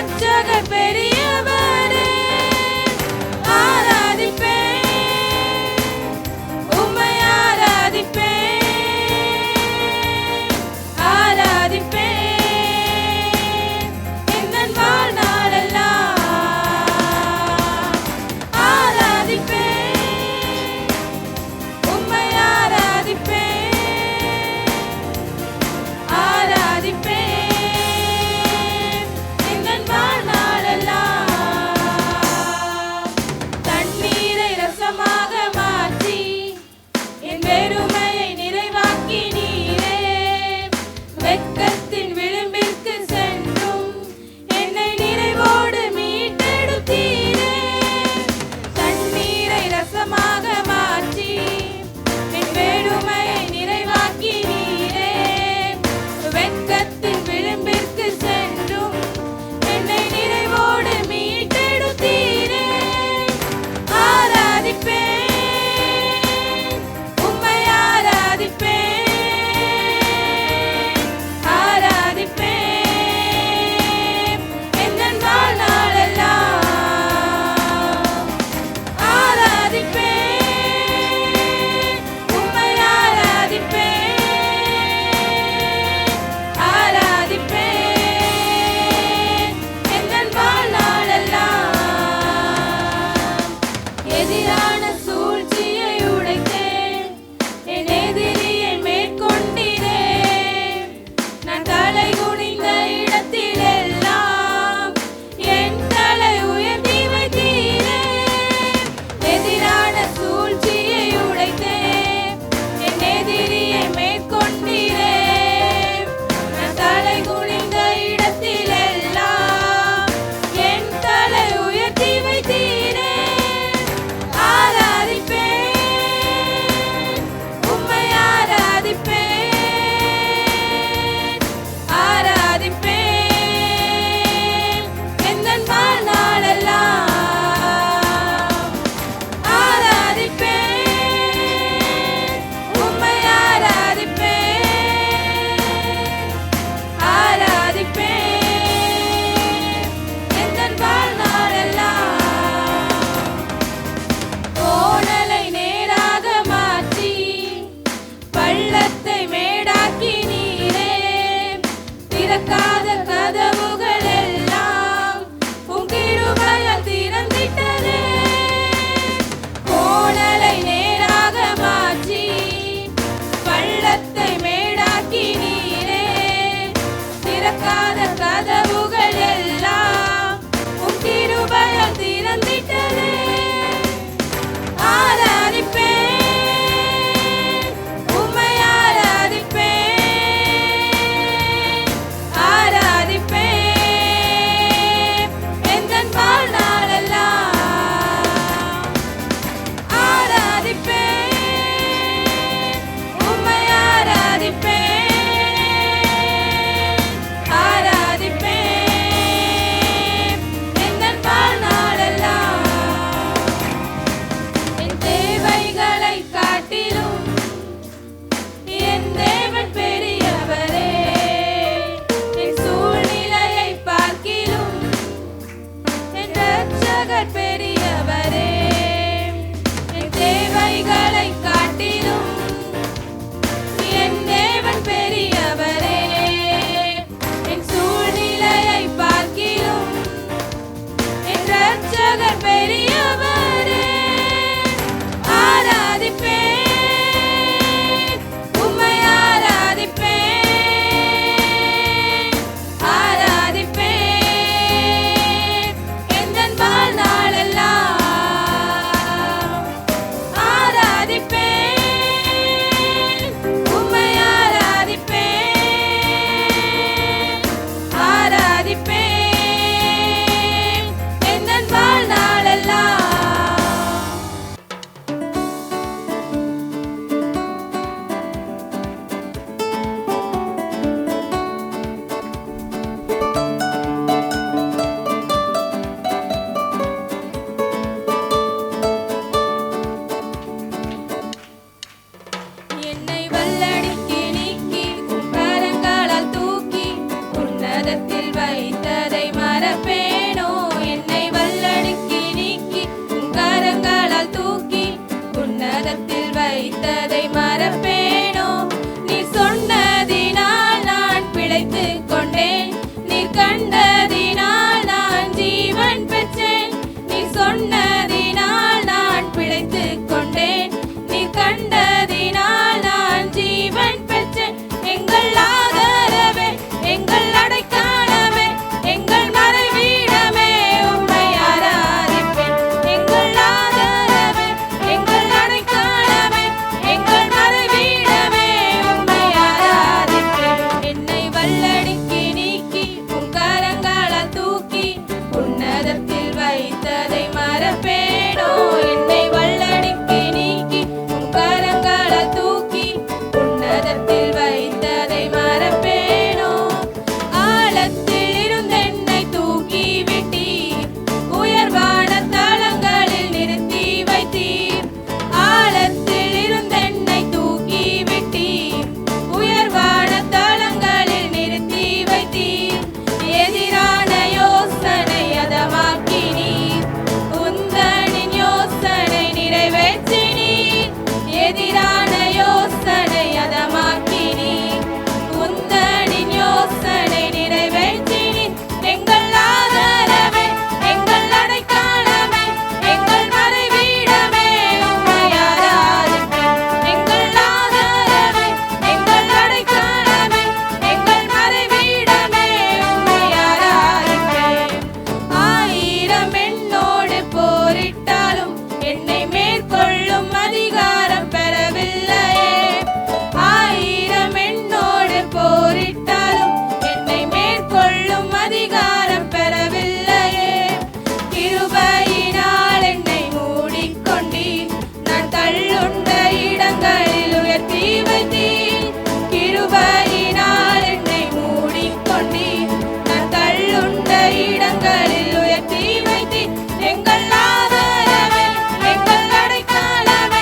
ரட்சகர் பெரியவரே, ஆராதிப்பேன், உம்மை ஆராதிப்பேன், ஆராதிப்பேன் எந்தன் வாழ்நாளெல்லாம், ஆராதிப்பேன், உம்மை ஆராதிப்பேன், ஆராதிப்பேன் எந்தன் வாழ்நாளெல்லாம். தண்ணீரை ரசமாக மாற்றி என் வெறுமையை நிறைவாக்கினீரே, வெட்கத்தின் விளிம்பிற்கு சென்றும் என்னை நிறைவோடு மீட்டெடுத்தீரே. தண்ணீரை ரசமாக மாற்றி என் வெறுமையை நிறைவாக்கினீரே, வெட்கத்தின் விளிம்பிற்கு சென்றும் என்னை நிறைவோடு மீட்டெடுத்தீரே. ஆராதிப்பேன், உம்மை ஆராதிப்பேன், ஆராதிப்பேன் எந்தன் வாழ்நாளெல்லாம், ஆராதிப்பேன், உம்மை ஆராதிப்பேன், ஆராதிப்பேன் எந்தன் வாழ்நாளெல்லாம். எதிரான சூழ்ச்சியை உடைத்தேன், என் எதிரியை மேற்கொண்டினே, நான் தலை குனிந்த இடத்திலெல்லாம் என் தலை உயர்த்தி வைத்தீரே. எதிரான சூழ்ச்சியை உடைத்தேன், என் எதிரியை மேற்கொண்டீரே, நான் தலை குனிந்த இடத்திலெல்லாம் என் தலை உயர்த்தி வைத்தீரே. ஆராதிப்பேன், உம்மை ஆராதிப்பேன், ஆராதிப்பேன் எந்தன் வாழ்நாளெல்லாம், ஆராதிப்பேன், உம்மை ஆராதிப்பேன், ஆராதிப்பேன் எந்தன் வாழ்நாளெல்லாம். கோணலை நேராக மாற்றி பள்ளத்தை மேடாக்கினீரே, திறக்காத கதவுகள் எல்லாம் உம் கிருபையால் திறந்திட்டதே. கோணலை நேராக மாற்றி பள்ளத்தை மேடாக்கினீரே, திறக்காத கதவுகள் எல்லாம் உம் கிருபையால் திறந்திட்டதே. ஆராதிப்பேன், உம்மை ஆராதிப்பேன், ஆராதிப்பேன் எந்தன் வாழ்நாளெல்லாம், ஆராதிப்பேன், உம்மை ஆராதிப்பேன், ஆராதிப்பேன் எந்தன் வாழ்நாளெல்லாம். என் தேவைகளை காட்டிலும் என் தேவன் பெரியவரே, என் சூழ்நிலையை பார்க்கிலும் என் ரட்சகர் பெரியவரே. என் தேவைகளை காட்டிலும் என் தேவன் பெரியவரே, என் சூழ்நிலையை பார்க்கிலும் என் ரட்சகர் பெரியவரே. ஆராதிப்பேன், உம்மை ஆராதிப்பேன், ஆராதிப்பேன் எந்தன் வாழ்நாளெல்லாம், ஆராதிப்பேன், உம்மை ஆராதிப்பேன், ஆராதிப்பேன் எந்தன் வாழ்நாளெல்லாம். இடங்களில் உயர்த்தி வைத்தீர். எங்கள் ஆதரவே, எங்கள் அடைக்கலமே,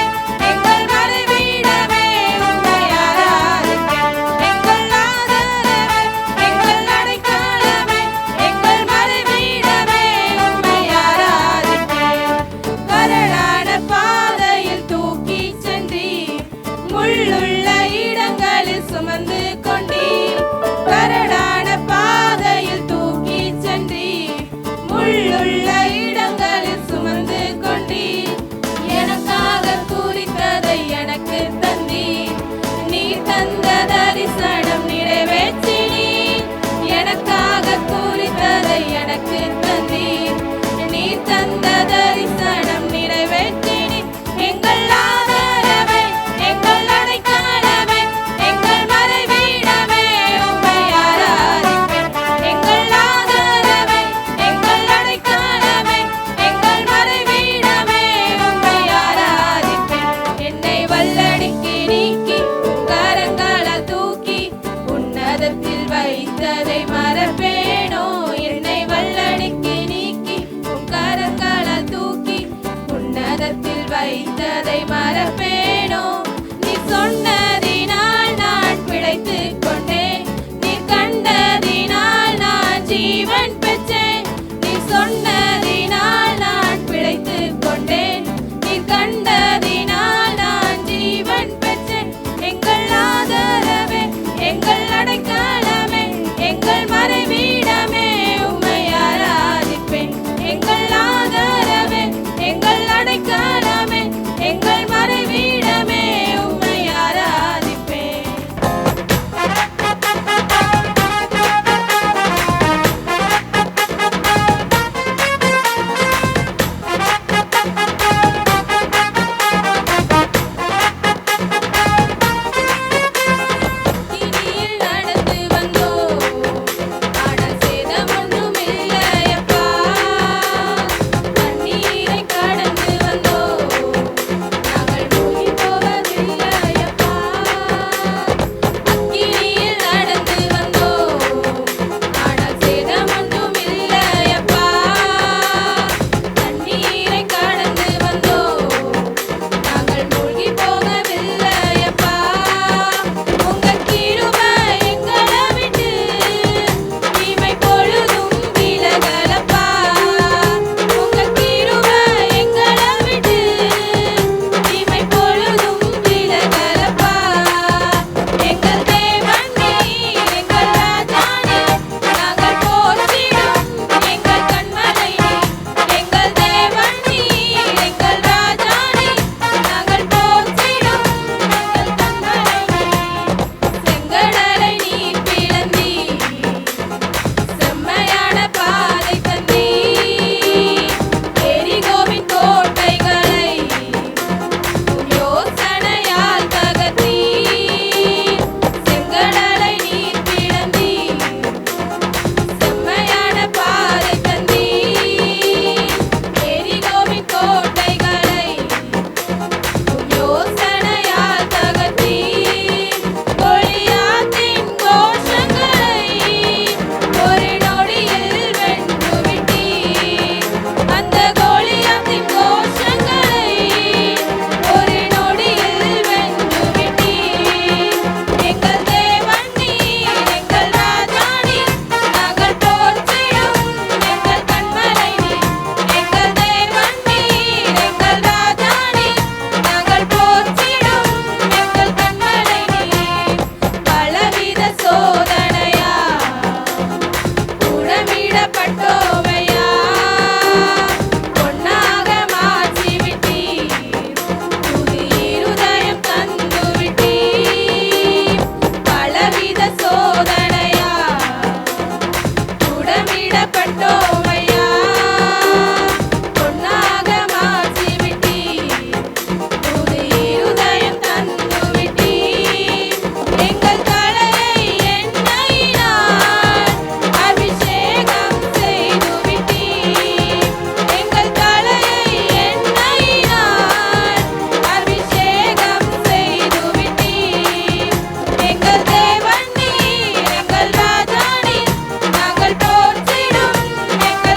எங்கள் மறைவிடமே, உம்மை ஆராதிப்பேன். எங்கள் ஆதரவே, எங்கள் அடைக்கலமே, எங்கள் மறைவிடமே, உம்மை ஆராதிப்பேன். கரடான பாதையில் தூக்கிச் சென்றீர், முள்ளுள்ள இடங்களில் சுமந்து கொண்டீர். கரடான பாதையில் தூக்கிச் சென்றீர், முள்ளுள்ள இடங்களில் சுமந்து கொண்டீர். எனக்காக குறித்ததை எனக்கு தந்தீர், நீர் தந்த தரிசனம் நிறைவேற்றினீர். எனக்காக குறித்ததை எனக்கு தந்தீர், நீர் தந்த தரிசனம் நிறைவேற்றினீர். எங்கள் ஆதரவே, எங்கள் அடைக்கலமே, எங்கள் மறைவிடமே, உம்மை ஆராதிப்பேன். எங்கள் ஆதரவே, எங்கள் அடைக்கலமே, எங்கள் மறைவிடமே, உம்மை ஆராதிப்பேன். என்னை வல்லடிக்கு நீக்கி கரங்களால் தூக்கி உன்னதத்தில் வைத்ததை மறப்பேனோ. என்னை வல்லடிக்கு நீக்கி கரங்களால் தூக்கி உன்னதத்தில் வைத்ததை மறப்பேனோ. நீ சொன்னதினால் நான் பிழைத்துக் கொண்டேன், நீ கண்டதினால் நான் ஜீவன் பெற்றேன். நீ சொன்னதினால் நான் பிழைத்துக் கொண்டேன், நீ கண்டதினால் நான் ஜீவன் பெற்றேன். எங்கள் ஆதரவே, எங்கள் அடைக்கலமே, எங்கள் மறைவிடமே, உம்மை ஆராதிப்பேன். எங்கள் ஆதரவே, எங்கள் அடைக்கலமே, எங்கள் மறைவிடமே, உம்மை ஆராதிப்பேன். இனியில் நடந்து வந்தோம், ஆனால் சேதம் ஒன்றும் இல்லையப்பா. தண்ணீரை கடந்து வந்தோம், நாங்கள் மூழ்கி போவதில்லையப்பா. அக்கினியில் நடந்து வந்தோம், ஆனால் சேதம் ஒன்றும் இல்லையப்பா. தண்ணீரை கடந்து வந்தோம், நாங்கள் மூழ்கி போகவில்லையப்பா. உங்க கிருபை எங்களை விட்டு இமை பொழுதும் விலகலப்பா. உங்க கிருபை எங்களை விட்டு இமை பொழுதும் விலகலப்பா. எங்கள் தேவன் நீர், எங்கள் ராஜா நீர், நாங்கள் போற்றிடும் எங்கள் கண்மலை நீர். எங்கள் தேவன் நீர், எங்கள் ராஜா நீர், நாங்கள் போற்றிடும் எங்கள் கண்மலை நீர். செங்கடலை நீர் பிளந்தீர், செம்மையான பாதை தந்தீர். எரிகோவின் கோட்டைகளை உம் யோசனையால் தகர்த்தீர். செங்கடலை நீர் பிளந்தீர், செம்மையான பாதை தந்தீர். எரிகோவின் கோட்டைகளை உம் யோசனையால் தகர்த்தீர். கோலியாத்தின் கோஷங்களை ஒரு நொடியில் வென்று விட்டீர். அந்த கோலியாத்தின் கோஷங்களை ஒரு நொடியில் வென்று விட்டீர். எங்கள் தேவன் நீர், எங்கள் ராஜா நீர், நாங்கள் போற்றிடும் எங்கள் கண்மலை நீர். எங்கள் தேவன் நீர், எங்கள் ராஜா நீர், நாங்கள் போற்றிடும் எங்கள் கண்மலை நீர். பலவித சோதனையா உடமிடப்பட்டோமையா, பொன்னாக மாற்றி விட்டீர், புது இருதயம் தந்து விட்டீர். பலவித சோதனையா உடமிடப்பட்டோமையா, பொன்னாக மாற்றி விட்டீர், புது இருதயம் தந்து விட்டீர். எங்கள் தலையை எண்ணெயினால் அபிஷேகம் செய்து விட்டீர். எங்கள் தலையை எண்ணெயினால் அபிஷேகம் செய்து விட்டீர். எங்கள் தேவன் நீர், எங்கள் ராஜா நீர், நாங்கள் போற்றிடும் எங்கள்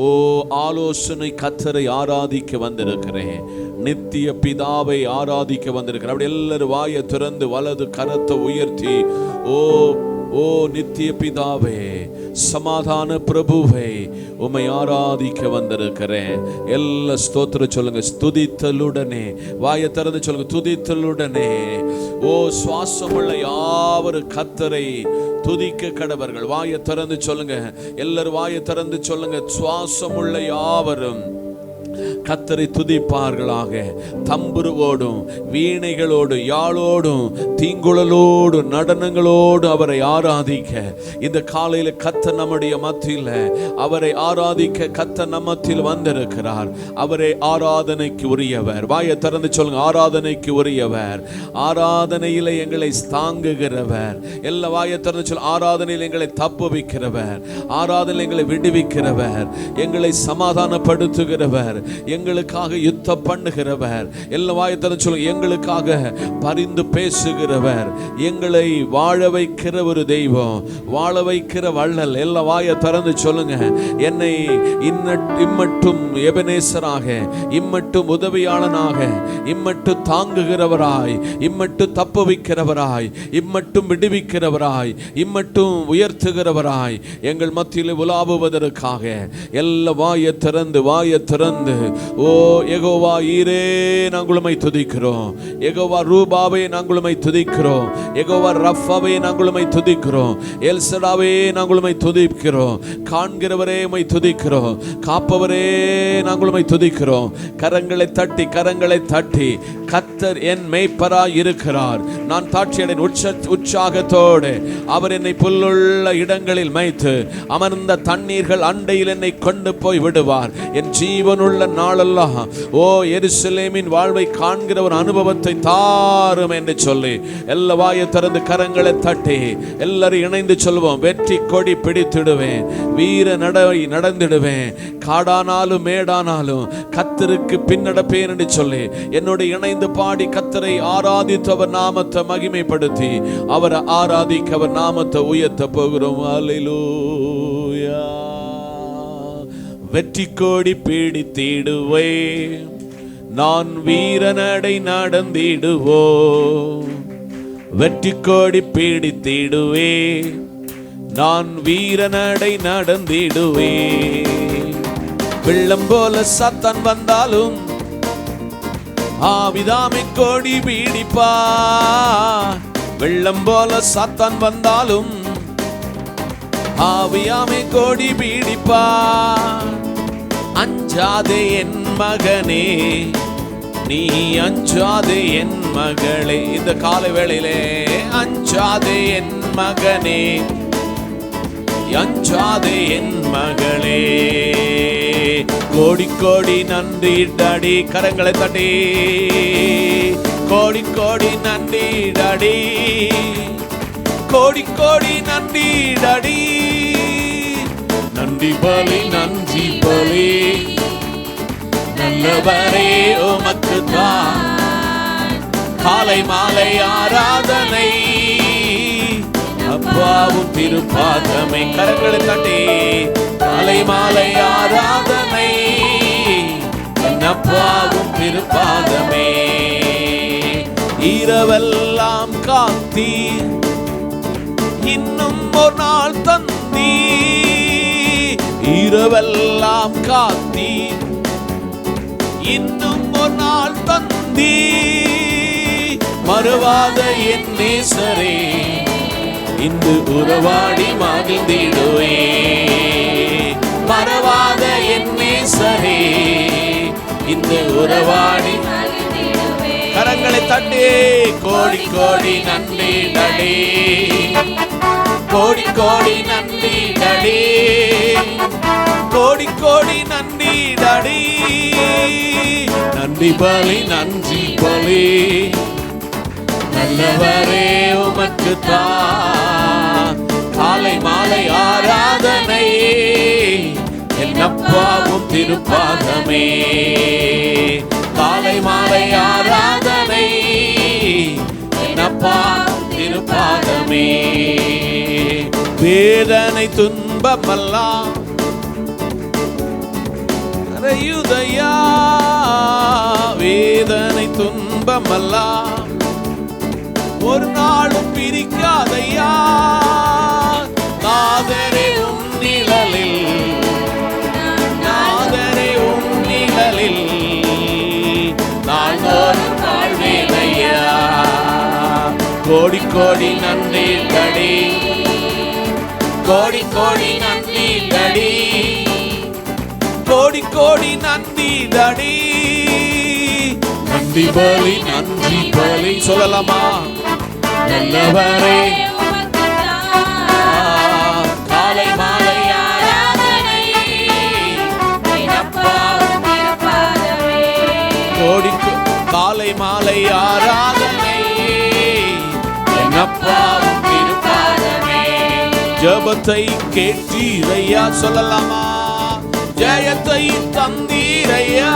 ஓ ஆலோசனை கர்த்தரை ஆராதிக்க வந்திருக்கிறேன். நித்திய பிதாவை ஆராதிக்க வந்திருக்கிறேன். அப்படி எல்லாரும் வாயை திறந்து வலது கரத்தை உயர்த்தி ஓ ஓ நித்திய பிதாவே, சமாதான பிரபுவை உம்மை ஆராதிக்க வந்திருக்கிறேன். எல்லா ஸ்தோத்திரம் சொல்லுங்க. துதித்தலுடனே வாயை திறந்து சொல்லுங்க. துதித்தலுடனே ஓ சுவாசமுள்ள யாவரும் கர்த்தரை துதிக்க கடவர்கள். வாயை திறந்து சொல்லுங்க. எல்லாரும் வாயை திறந்து சொல்லுங்க. சுவாசமுள்ள யாவரும் கர்த்தரை துதிப்பார்களாக. தம்புருவோடும் வீணைகளோடு யாழோடும் தீங்குழலோடு நடனங்களோடு அவரை ஆராதிக்க இந்த காலையில கர்த்தர் நம்முடைய மத்தியில் அவரை ஆராதிக்க கர்த்தர் நம்ம மத்தியில் வந்திருக்கிறார். அவரை ஆராதனைக்கு உரியவர். வாயை திறந்து சொல்லுங்க. ஆராதனைக்கு உரியவர். ஆராதனையில எங்களை தாங்குகிறவர். எல்லா வாயை திறந்து சொல்லுங்க. ஆராதனையில் எங்களை தப்புவிக்கிறவர். ஆராதனையில் எங்களை விடுவிக்கிறவர். எங்களை சமாதானப்படுத்துகிறவர். எங்களுக்காக யுத்தம் பண்ணுகிறவர். எல்லா வாயை திறந்து சொல்லுங்க. எங்களுக்காக பரிந்து பேசுகிறவர். எங்களை வாழ வைக்கிற ஒரு தெய்வம், வாழ வைக்கிற வள்ளல். எல்லா வாயை திறந்து சொல்லுங்க. என்னை இம்மட்டும் எபனேசராக, இம்மட்டும் உதவியாளனாக, இம்மட்டும் தாங்குகிறவராய், இம்மட்டும் தப்புவிக்கிறவராய், இம்மட்டும் விடுவிக்கிறவராய், இம்மட்டும் உயர்த்துகிறவராய் எங்கள் மத்தியில் உலாவுவதற்காக எல்லா வாயை திறந்து வாயை திறந்து ஓ யெகோவா ஈரே நாங்கள் உம்மை துதிக்கிறோம். யெகோவா ரூபாவே நாங்கள் உம்மை துதிக்கிறோம். யெகோவா ரஃபாவே நாங்கள் உம்மை துதிக்கிறோம். எல்சடாவே நாங்கள் உம்மை துதிக்கிறோம். காண்கிறவரே உம்மை துதிக்கிறோம். காப்பவரே நாங்கள் உம்மை துதிக்கிறோம். கரங்களை தட்டி கரங்களை தட்டி கர்த்தர் என் மேய்ப்பராய் இருக்கிறார். நான் தாட்சியடைன் உற்சாகத்தோடு அவர் என்னை புல்லுள்ள இடங்களில் மேய்த்து அமர்ந்த தண்ணீர்கள் அண்டையில் என்னை கொண்டு போய் விடுவார். என் ஜீவனுள்ள நாளெல்லாம் ஓ எருசலேமின் வாழ்வை காண்கிற ஒரு அனுபவத்தை தாரும் என்று சொல்லி எல்லா வாயை திறந்து கரங்களை தட்டி எல்லாரும் இணைந்து சொல்வோம். வெற்றி கொடி பிடித்திடுவேன், வீர நடந்திடுவேன், காடானாலும் மேடானாலும் கர்த்தருக்கு பின்னடப்பேன் என்று சொல்லி என்னோட இணைந்து பாடி கர்த்தரை ஆராதித்தவர் நாமத்தை மகிமைப்படுத்தி அவரை ஆராதிக்க அவர் நாமத்தை உயர்த்த போகிறோம். அல்லேலூயா. வெற்றி கோடி பிடித்திடுவே, நான் வீரநடை நடந்திடுவோ. வெற்றி கோடி பிடித்திடுவே, நான் வீரநடை நடந்திடுவே. வெள்ளம் போல சாத்தான் வந்தாலும் ஆவிதாமை கோடி பீடிப்பா. வெள்ளம் போல சாத்தான் வந்தாலும் ஆவியாமை கோடி பீடிப்பா. அஞ்சாதே என் மகனே, நீ அஞ்சாதே என் மகளே. இந்த காலை வேளையிலே அஞ்சாதே என் மகனே, அஞ்சாதே என் மகளே. கோடி கோடி நன்றி டாடி. கரங்களை தட்டி கோடி கோடி நன்றி டாடி. கோடி கோடி நன்றி டாடி. நன்றி பலி நன்றி பலி நல்லவரே உமக்கு தான் காலை மாலை ஆராதனை. அப்பாவும் திருப்பாதமை. கரங்களை தட்டி காலை மாலை ஆராதனை. அப்பாவும் திருப்பாதமே. இரவெல்லாம் காத்தி இன்னும் ஒரு நாள் தந்தி. இரவெல்லாம் காத்தி இன்னும் ஒரு நாள் தந்தி. மறவாத என் நேசரே, இன்று உறவாடி மகிழ்ந்திடுவே. மறவாத என் நேசரே, இன்று உறவாடி. கரங்களை தட்டி கோடி கோடி நன்றி டடே. கோடி கோடி நன்றி டடே. கோடி கோடி நன்றி டடே. நன்றி பலி நன்றி பலி நல்லவரே உமக்கு தான் காலை மாலை ஆராதனை. என் அப்பாவும் திருப்பாதமே. காலை மாலை ஆராதனை. என் அப்பா திருப்பாதமே. வேதனை துன்பமெல்லாம் மறையுதையா வேதனை துன்பமெல்லாம் ஒரு நாளும் பிரிக்காதையா நாதரே உம் நிழலில் நாதரே உம் நிழலில் நாள்தோறும் வாழ்வேனையா கோடி கோடி நன்றிகளே கோடி கோடி நன்றிகளே கோடி கோடி நன்றிகளே நன்றி பலி நன்றி பலி சொல்லலாமா நல்லவரே காலை மாலை ஆராதனை கோடி காலை மாலை ஆராதனை என்னப்பாவும் திருப்பாதமே ஜெபத்தை கேட்டீரையா சொல்லலாமா ஜெயத்தை தந்தீரையா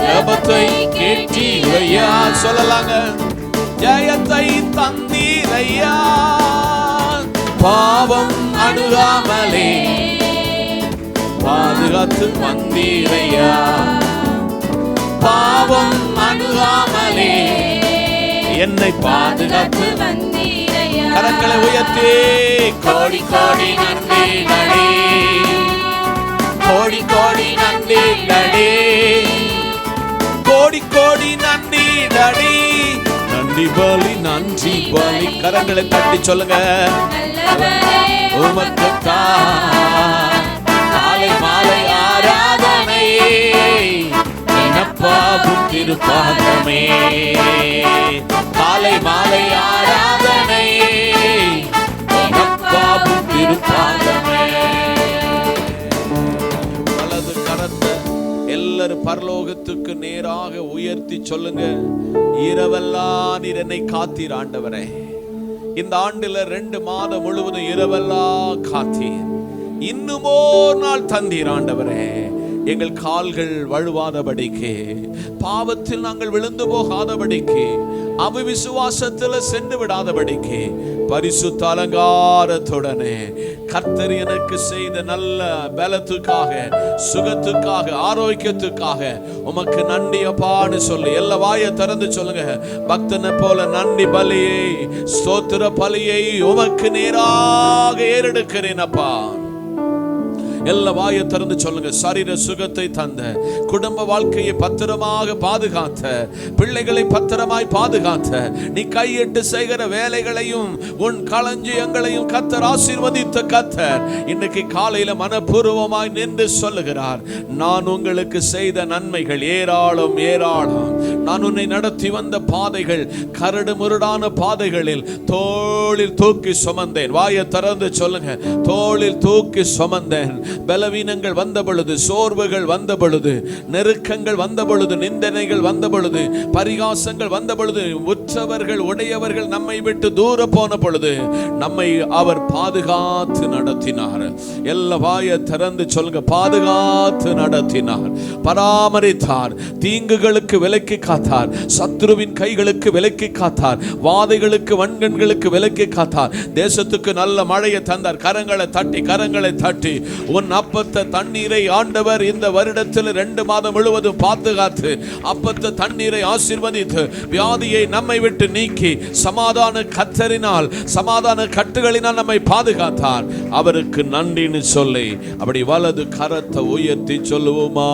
ஜெபத்தை கேட்டீரையா சொல்லலாங்க ஜெயத்தை தந்தீரையா பாவம் அணுகாமலே பாதுகாத்து வந்தீரையா பாவம் அணுகாமலே என்னை பாதுகாத்து வந்தீரையா கரங்களை உயர்த்தி கோடி கோடி நன்றிகளே கோடி கோடி நன்றிகளே கோடி கோடி நன்றிகளே நன்றி பலி நன்றி பலி கரங்களை தட்டி சொல்லுங்க உமக்கு காலை மாலை ஆராதனை என்னப்பாவும் திருப்பாதமே காலை மாலை ஆராதனை என்னப்பாவும் திருப்பாதமே வலது கரத்தை எல்லாரும் பரலோகத்துக்கு நேராக உயர்த்தி சொல்லுங்க இரவெல்லாம் நீர் என்னை காத்தீர் ஆண்டவரே இந்த ஆண்டுல 2 மாதம் முழுவதும் இரவெல்லாம் காத்தீர் இன்னுமோ நாள் தந்தீர் ஆண்டவரே எங்கள் கால்கள் வழுவாதபடிக்கு பாவத்தில் நாங்கள் விழுந்து போகாதபடிக்கு அவிசுவாசத்தில் சென்று விடாதபடிக்கு பரிசுத்த அலங்காரத்துடனே கர்த்தர் எனக்கு செய்த நல்ல பலத்துக்காக சுகத்துக்காக ஆரோக்கியத்துக்காக உமக்கு நன்றி அப்பான்னு சொல்லி எல்லா வாயை திறந்து சொல்லுங்க பக்தனை போல நன்றி பலியை ஸ்தோத்திர பலியை உமக்கு நேராக ஏறெடுக்கிறேன் அப்பா எல்லா வாயை திறந்து சொல்லுங்க சரீர சுகத்தை தந்த குடும்ப வாழ்க்கையை பத்திரமாக பாதுகாத்த பிள்ளைகளை பத்திரமாய் பாதுகாத்த நீ கையிட்டு செய்கிற வேலைகளையும் உன் களஞ்சியங்களையும் கர்த்தர் ஆசீர்வதித்த கர்த்தர் இன்னைக்கு காலையில மனப்பூர்வமாய் நின்று சொல்லுகிறார் நான் உங்களுக்கு செய்த நன்மைகள் ஏராளம் ஏராளம் நான் உன்னை நடத்தி வந்த பாதைகள் கரடு முரடான பாதைகளில் தோளில் தூக்கி சுமந்தேன் வாயை திறந்து சொல்லுங்க தோளில் தூக்கி சுமந்தேன் பலவீனங்கள் வந்த பொழுது சோர்வுகள் வந்த பொழுது நெருக்கங்கள் வந்த பொழுது நிந்தனைகள் வந்த பொழுது பரிகாசங்கள் வந்த பொழுது உற்றவர்கள் உடையவர்கள் நம்மை விட்டு தூர போன பொழுது நம்மை அவர் பாதுகாத்து நடத்தினார் எல்லா வாயை திறந்து சொல்லுங்க பாதுகாத்து நடத்தினார் பராமரித்தார் தீங்குகளுக்கு விலக்கி காத்தார் சத்ருவின் கைகளுக்கு விலக்கி காத்தார் வாதைகளுக்கு வன்கண்களுக்கு விலக்கி காத்தார் தேசத்துக்கு நல்ல மழையை தந்தார் கரங்களை தட்டி உன் அப்பத்த தண்ணீரை ஆண்டவர் இந்த வருடத்தில் 2 மாதம் முழுவதும் பாதுகாத்து அப்பத்த தண்ணீரை ஆசீர்வதித்து வியாதியை நம்மை விட்டு நீக்கி சமாதான கத்தரினால் சமாதான கட்டுகளினால் நம்மை பாதுகாத்தார் அவருக்கு நன்றின்னு சொல்லி அப்படி வலது கரத்தை உயர்த்தி சொல்லுவோமா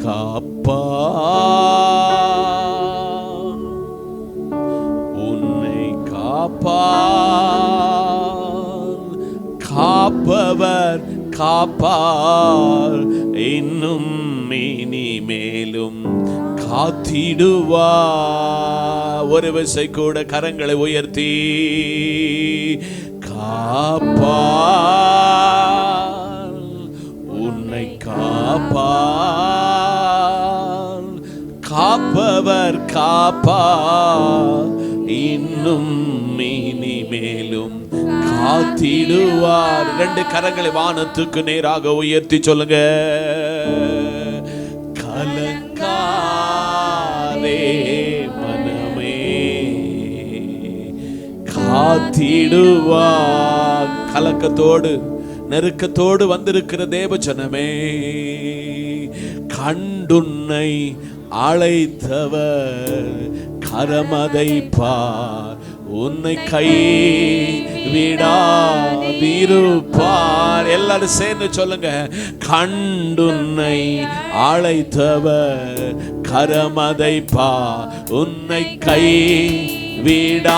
காப்பா உன்னை காப்பா காப்பவர் காப்பார் இன்னும் இனிமேலும் காத்திடுவார் ஒரு விசை கூட கரங்களை உயர்த்தி காப்பார் உன்னை காப்பார் காப்பவர் காப்பார் இன்னும் இனிமேலும் காத்திடுவார் 2 கரங்களை வானத்துக்கு நேராக உயர்த்தி சொல்லுங்க கலங்காதே மனமே காத்திடுவார் கலக்கத்தோடு நெருக்கத்தோடு வந்திருக்கிற தேவ ஜனமே, கண்டுன்னை அழைத்தவர் கரமதை பார், உன்னை கை விடாதிருப்பார். எல்லாரும் சேர்ந்து சொல்லுங்க, கண்டுன்னை அழைத்தவர் கரமதை பார், உன்னை கை விடாதிருப்பார்.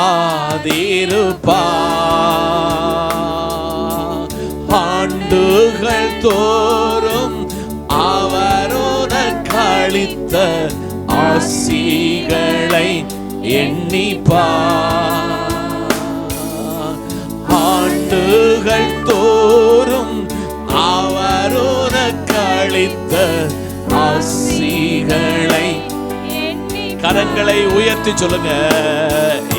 ஆண்டுகள் தோறும் அவர் உனக்கு அளித்த ஆசிகளை எண்ணிப்பார். ஆண்டுகள் தோறும் அவர் உனக்கு அளித்த ஆசிகளை, கரங்களை உயர்த்தி சொல்லுங்க,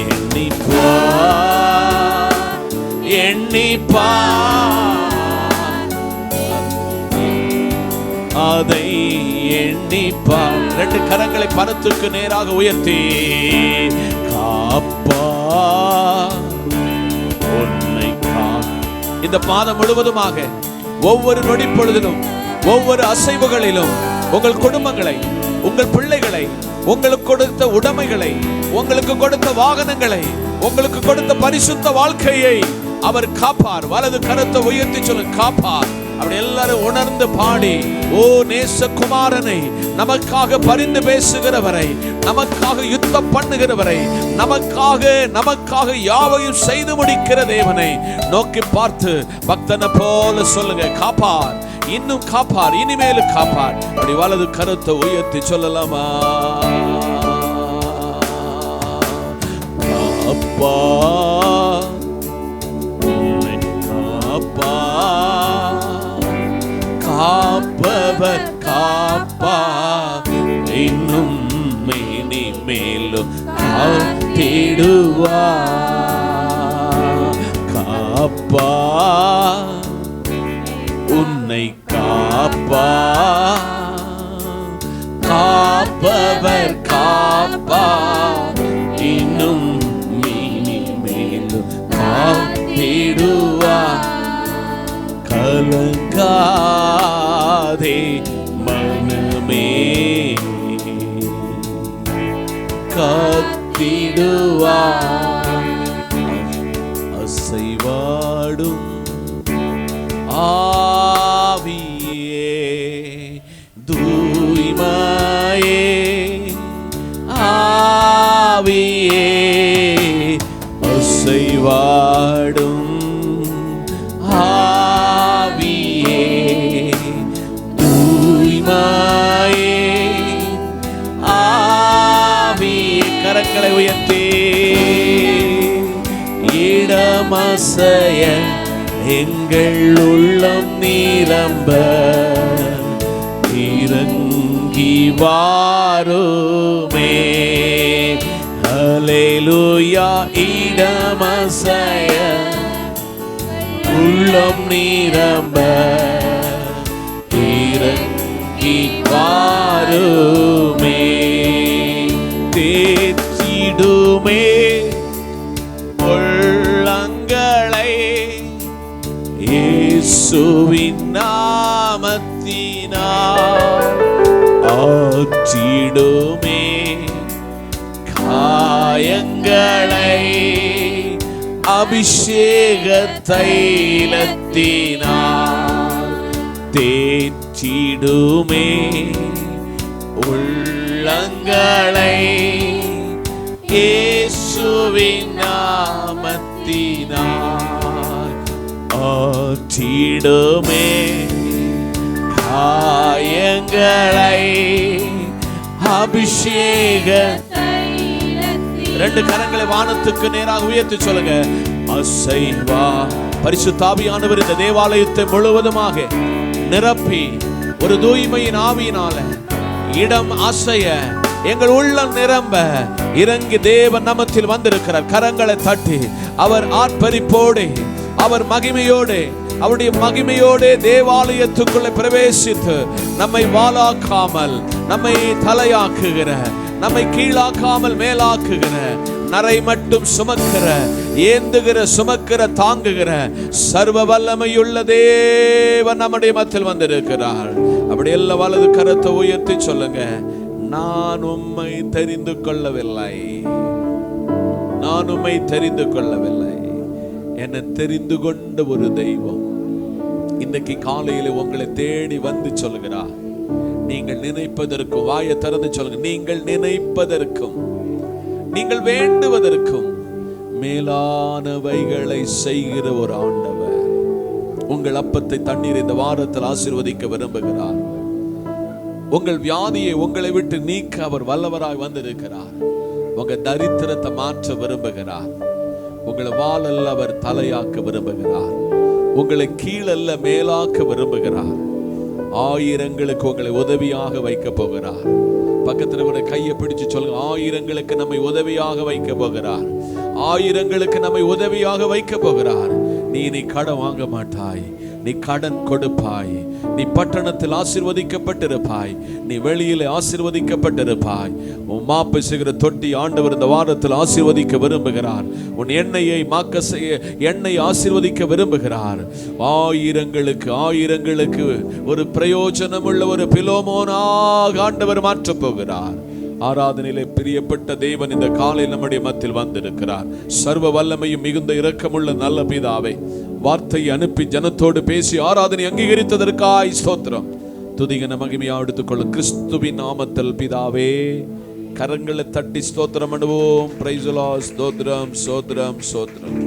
எண்ணிப்பார் எண்ணிப்பார், அதை எண்ணிப்பார். ரெண்டு கரங்களை பரத்துக்கு நேராக உயர்த்தி, காப்பா உன்னை கா. இந்த பாதம் முழுவதுமாக ஒவ்வொரு நொடி பொழுதிலும் ஒவ்வொரு அசைவுகளிலும் உங்கள் குடும்பங்களை, உங்கள் பிள்ளைகளை, உங்களுக்கு கொடுத்த உடைமைகளை, உங்களுக்கு கொடுத்த வாகனங்களை, உங்களுக்கு கொடுத்த பரிசுத்த வாழ்க்கையை அவர் காப்பார். வலது கரத்தை உயர்த்தி சொல்லுங்க, காப்பார். அப்படி எல்லாரும் உணர்ந்து பாடி, ஓ நேசகுமாரனை, நமக்காக பரிந்து பேசுகிறவரை, நமக்காக யுத்தம் பண்ணுகிறவரை, நமக்காக யாவையும் செய்து முடிக்கிற தேவனை நோக்கி பார்த்து பக்தனை போல சொல்லுங்க, காப்பார், இன்னும் காப்பார், இனிமேலும் காப்பார். அப்படி வலது கரத்தை உயர்த்தி சொல்லலாமா, காப்பா காப்பா, காப்பவர் காப்பா, இன்னும் இனிமேலும் காத்திடுவார். காப்பா உன்னை காப்பா, காப்பவர் காப்பா, இன்னும் இனிமேலும் காத்திடுவார். கலங்காதே மனமே, காத்திடுவார். அசைவாடும் ஆவியே, தூய்மையே ஆவியே, அசைவாடும் ஆவியே, தூய்மையே ஆவியே. கரங்களை உயர்த்தி, இடமசைய எங்கள் உள்ளம் நிரம்ப இறங்கி வாருமே. ஹல்லேலூயா. இடமசைய உள்ளம் நிரம்ப இறங்கி வாருமே. தேற்றிடுமே உள்ளங்களை இயேசுவின் நாமத்தினால், ஆற்றிடுமே காயங்களை அபிஷேக தைலத்தினால், தேற்றிடுமே உள்ளங்களை இயேசுவின் நாமத்தினால், ஆற்றிடுமே காயங்களை அபிஷேக. ரெண்டு கரங்களை வானத்துக்கு நேராக உயர்த்தி சொல்லுங்க, அசைவா. பரிசுத்த ஆவியானவர் இந்த தேவாலயத்தை முழுவதுமாக நிரப்பி ஒரு தூய்மையின் ஆவியினால இடம் அசைய, எங்கள் உள்ளம் நிரம்ப இறங்கி தேவன் நமத்தில் வந்திருக்கிறார். கரங்களை தட்டி அவர் ஆர்ப்பரிப்போடு, அவர் மகிமையோடு, அவருடைய மகிமையோடு தேவாலயத்துக்குள்ளே பிரவேசித்து நம்மை வாளாக்காமல், நம்மை தலையாக்குகிற, நம்மை கீழாக்காமல் மேலாக்குகிற நரை மட்டும் சுமக்கிற, ஏந்துகிற, சுமக்கிற, தாங்குகிற சர்வ வல்லமையுள்ள தேவன் நம்முடைய மத்தியில் வந்திருக்கிறார். அப்படி எல்லா வலது கரத்தை உயர்த்தி சொல்லுங்க, நான் உம்மை தெரிந்து கொள்ளவில்லை, நான் உம்மை தெரிந்து கொள்ளவில்லை. என்னை தெரிந்து கொண்ட ஒரு தெய்வம் இன்றைக்கு காலையில உங்களை தேடி வந்து சொல்லுகிறார். நீங்கள் நினைப்பதற்கும், வாயை திறந்து சொல்லுங்க, நீங்கள் நினைப்பதற்கும் நீங்கள் வேண்டுவதற்கும் மேலானவைகளை செய்கிற ஒரு ஆண்டவர் உங்கள் அப்பத்தை தண்ணீர் இந்த வாரத்தில் ஆசீர்வதிக்க விரும்புகிறார். உங்கள் வியாதியை உங்களை விட்டு நீக்க அவர் வல்லவராய் வந்திருக்கிறார். உங்க தரித்திரத்தை மாற்ற விரும்புகிறார். உங்களை வாழல்ல அவர் தலையாக்க விரும்புகிறார். உங்களை கீழல்ல மேலாக்க விரும்புகிறார். ஆயிரங்களுக்கு உங்களை உதவியாக வைக்க போகிறார். பக்கத்தில் ஒரு கையை பிடிச்சு சொல்லுங்க, ஆயிரங்களுக்கு நம்மை உதவியாக வைக்க போகிறார். ஆயிரங்களுக்கு நம்மை உதவியாக வைக்க போகிறார். நீ கடன் வாங்க மாட்டாய், நீ கடன் கொடுப்பாய். நீ பட்டணத்தில் ஆசீர்வதிக்கப்பட்டிருப்பாய், நீ வெளியில ஆசீர்வதிக்கப்பட்டிருப்பாய். உன் மாப்பு செய்கிற தொட்டி ஆண்டவர் இந்த வாரத்தில் ஆசீர்வதிக்க விரும்புகிறார். உன் எண்ணெயை மாக்க செய்ய எண்ணெய் ஆசீர்வதிக்க விரும்புகிறார். ஆயிரங்களுக்கு ஆயிரங்களுக்கு ஒரு பிரயோஜனம் உள்ள ஒரு பிலோமோனாக ஆண்டவர் மாற்றப் போகிறார். ஆராதனையிலே பிரியப்பட்ட தேவன் இந்த காலை நம்முடைய மத்தியில் வந்திருக்கிறார். சர்வ வல்லமையும் மிகுந்த இரக்கமுள்ள நல்ல பிதாவே, வார்த்தையை அனுப்பி ஜனத்தோடு பேசி ஆராதனை அங்கீகரித்ததற்காய் ஸ்தோத்திரம். துதிகன மகிமையா எடுத்துக்கொள்ளும் கிறிஸ்துவின் நாமத்தில் பிதாவே. கரங்களை தட்டி ஸ்தோத்திரம் பண்ணுவோம். Praise the Lord. ஸ்தோத்திரம், ஸ்தோத்திரம், ஸ்தோத்திரம்.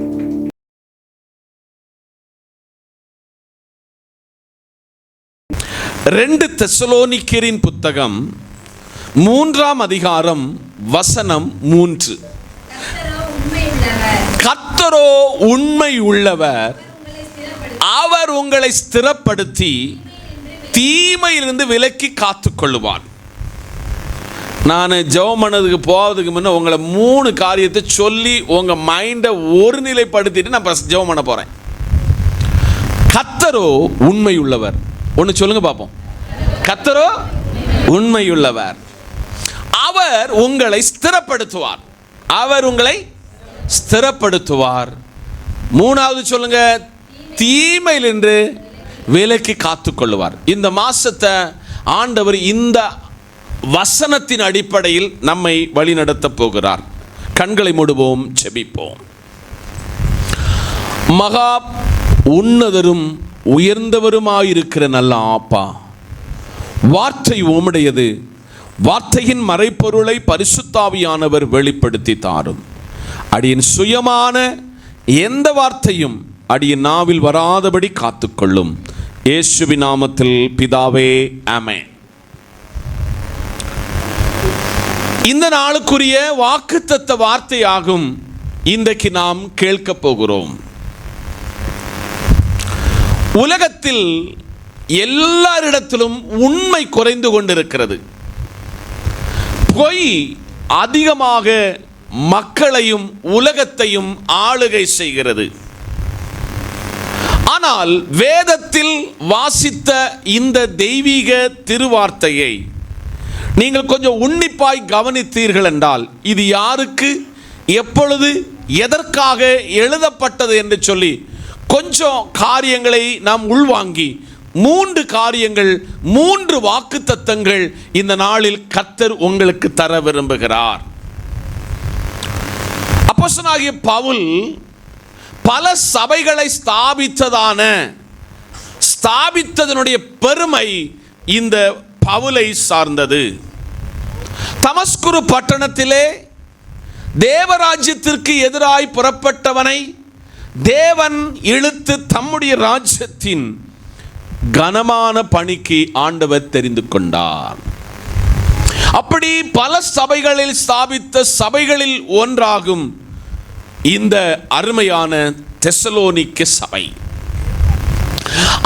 ரெண்டு தெசலோனிக்கேரின் புத்தகம் 3ஆம் அதிகாரம் வசனம் 3. கர்த்தரோ உண்மை உள்ளவர், அவர் உங்களை ஸ்திரப்படுத்தி தீமையிலிருந்து விலக்கி காத்துக்கொள்ளுவார். நான் ஜெபம் பண்ணதுக்கு போவதுக்கு முன்ன உங்களை 3 காரியத்தை சொல்லி உங்க மைண்டை ஒரு நிலைப்படுத்திட்டு நான் ஜெபம் பண்ண போறேன். கர்த்தரோ உண்மை உள்ளவர். ஒன்று சொல்லுங்க பார்ப்போம். கர்த்தரோ உண்மையுள்ளவர், அவர் உங்களை ஸ்திரப்படுத்துவார். அவர் உங்களை ஸ்திரப்படுத்துவார். 3வது சொல்லுங்க, தீமையிலிருந்து விலக்கி காத்துக்கொள்ளுவார். இந்த மாசத்தை ஆண்டவர் இந்த வசனத்தின் அடிப்படையில் நம்மை வழிநடத்த போகிறார். கண்களை மூடுவோம், ஜெபிப்போம். மகா உன்னதரும் உயர்ந்தவருமாயிருக்கிற நல்ல ஆப்பா, வார்த்தை உம்முடையது. வார்த்தையின் மறைப்பொருளை பரிசுத்தாவியானவர் வெளிப்படுத்தி தாரும். அடியின் சுயமான எந்த வார்த்தையும் அடியின் நாவில் வராதபடி காத்துக்கொள்ளும். இயேசுவின் நாமத்தில் பிதாவே, ஆமென். இந்த நாளுக்குரிய வாக்குத்தத்த வார்த்தையாகும் இன்றைக்கு நாம் கேட்க போகிறோம். உலகத்தில் எல்லாரிடத்திலும் உண்மை குறைந்து கொண்டிருக்கிறது. பொய் அதிகமாக மக்களையும் உலகத்தையும் ஆளுகை செய்கிறது. ஆனால் வேதத்தில் வாசித்த இந்த தெய்வீக திருவார்த்தையை நீங்கள் கொஞ்சம் உன்னிப்பாய் கவனித்தீர்கள் என்றால், இது யாருக்கு, எப்பொழுது, எதற்காக எழுதப்பட்டது என்று சொல்லி கொஞ்சம் காரியங்களை நாம் உள்வாங்கி 3 காரியங்கள், 3 வாக்குத்தத்தங்கள் இந்த நாளில் கர்த்தர் உங்களுக்கு தர விரும்புகிறார். அப்போஸ்தலனாகிய பவுல் பல சபைகளை ஸ்தாபித்ததனுடைய பெருமை இந்த பவுலை சார்ந்தது. தமஸ்குரு பட்டணத்திலே தேவராஜ்யத்திற்கு எதிராய் புறப்பட்டவனை தேவன் இழுத்து தம்முடைய ராஜ்யத்தின் கனமான பணிக்கு ஆண்டவர் தெரிந்து கொண்டார். அப்படி பல சபைகளில் ஸ்தாபித்த சபைகளில் ஒன்றாகும் இந்த அருமையான தெசலோனிக்க சபை.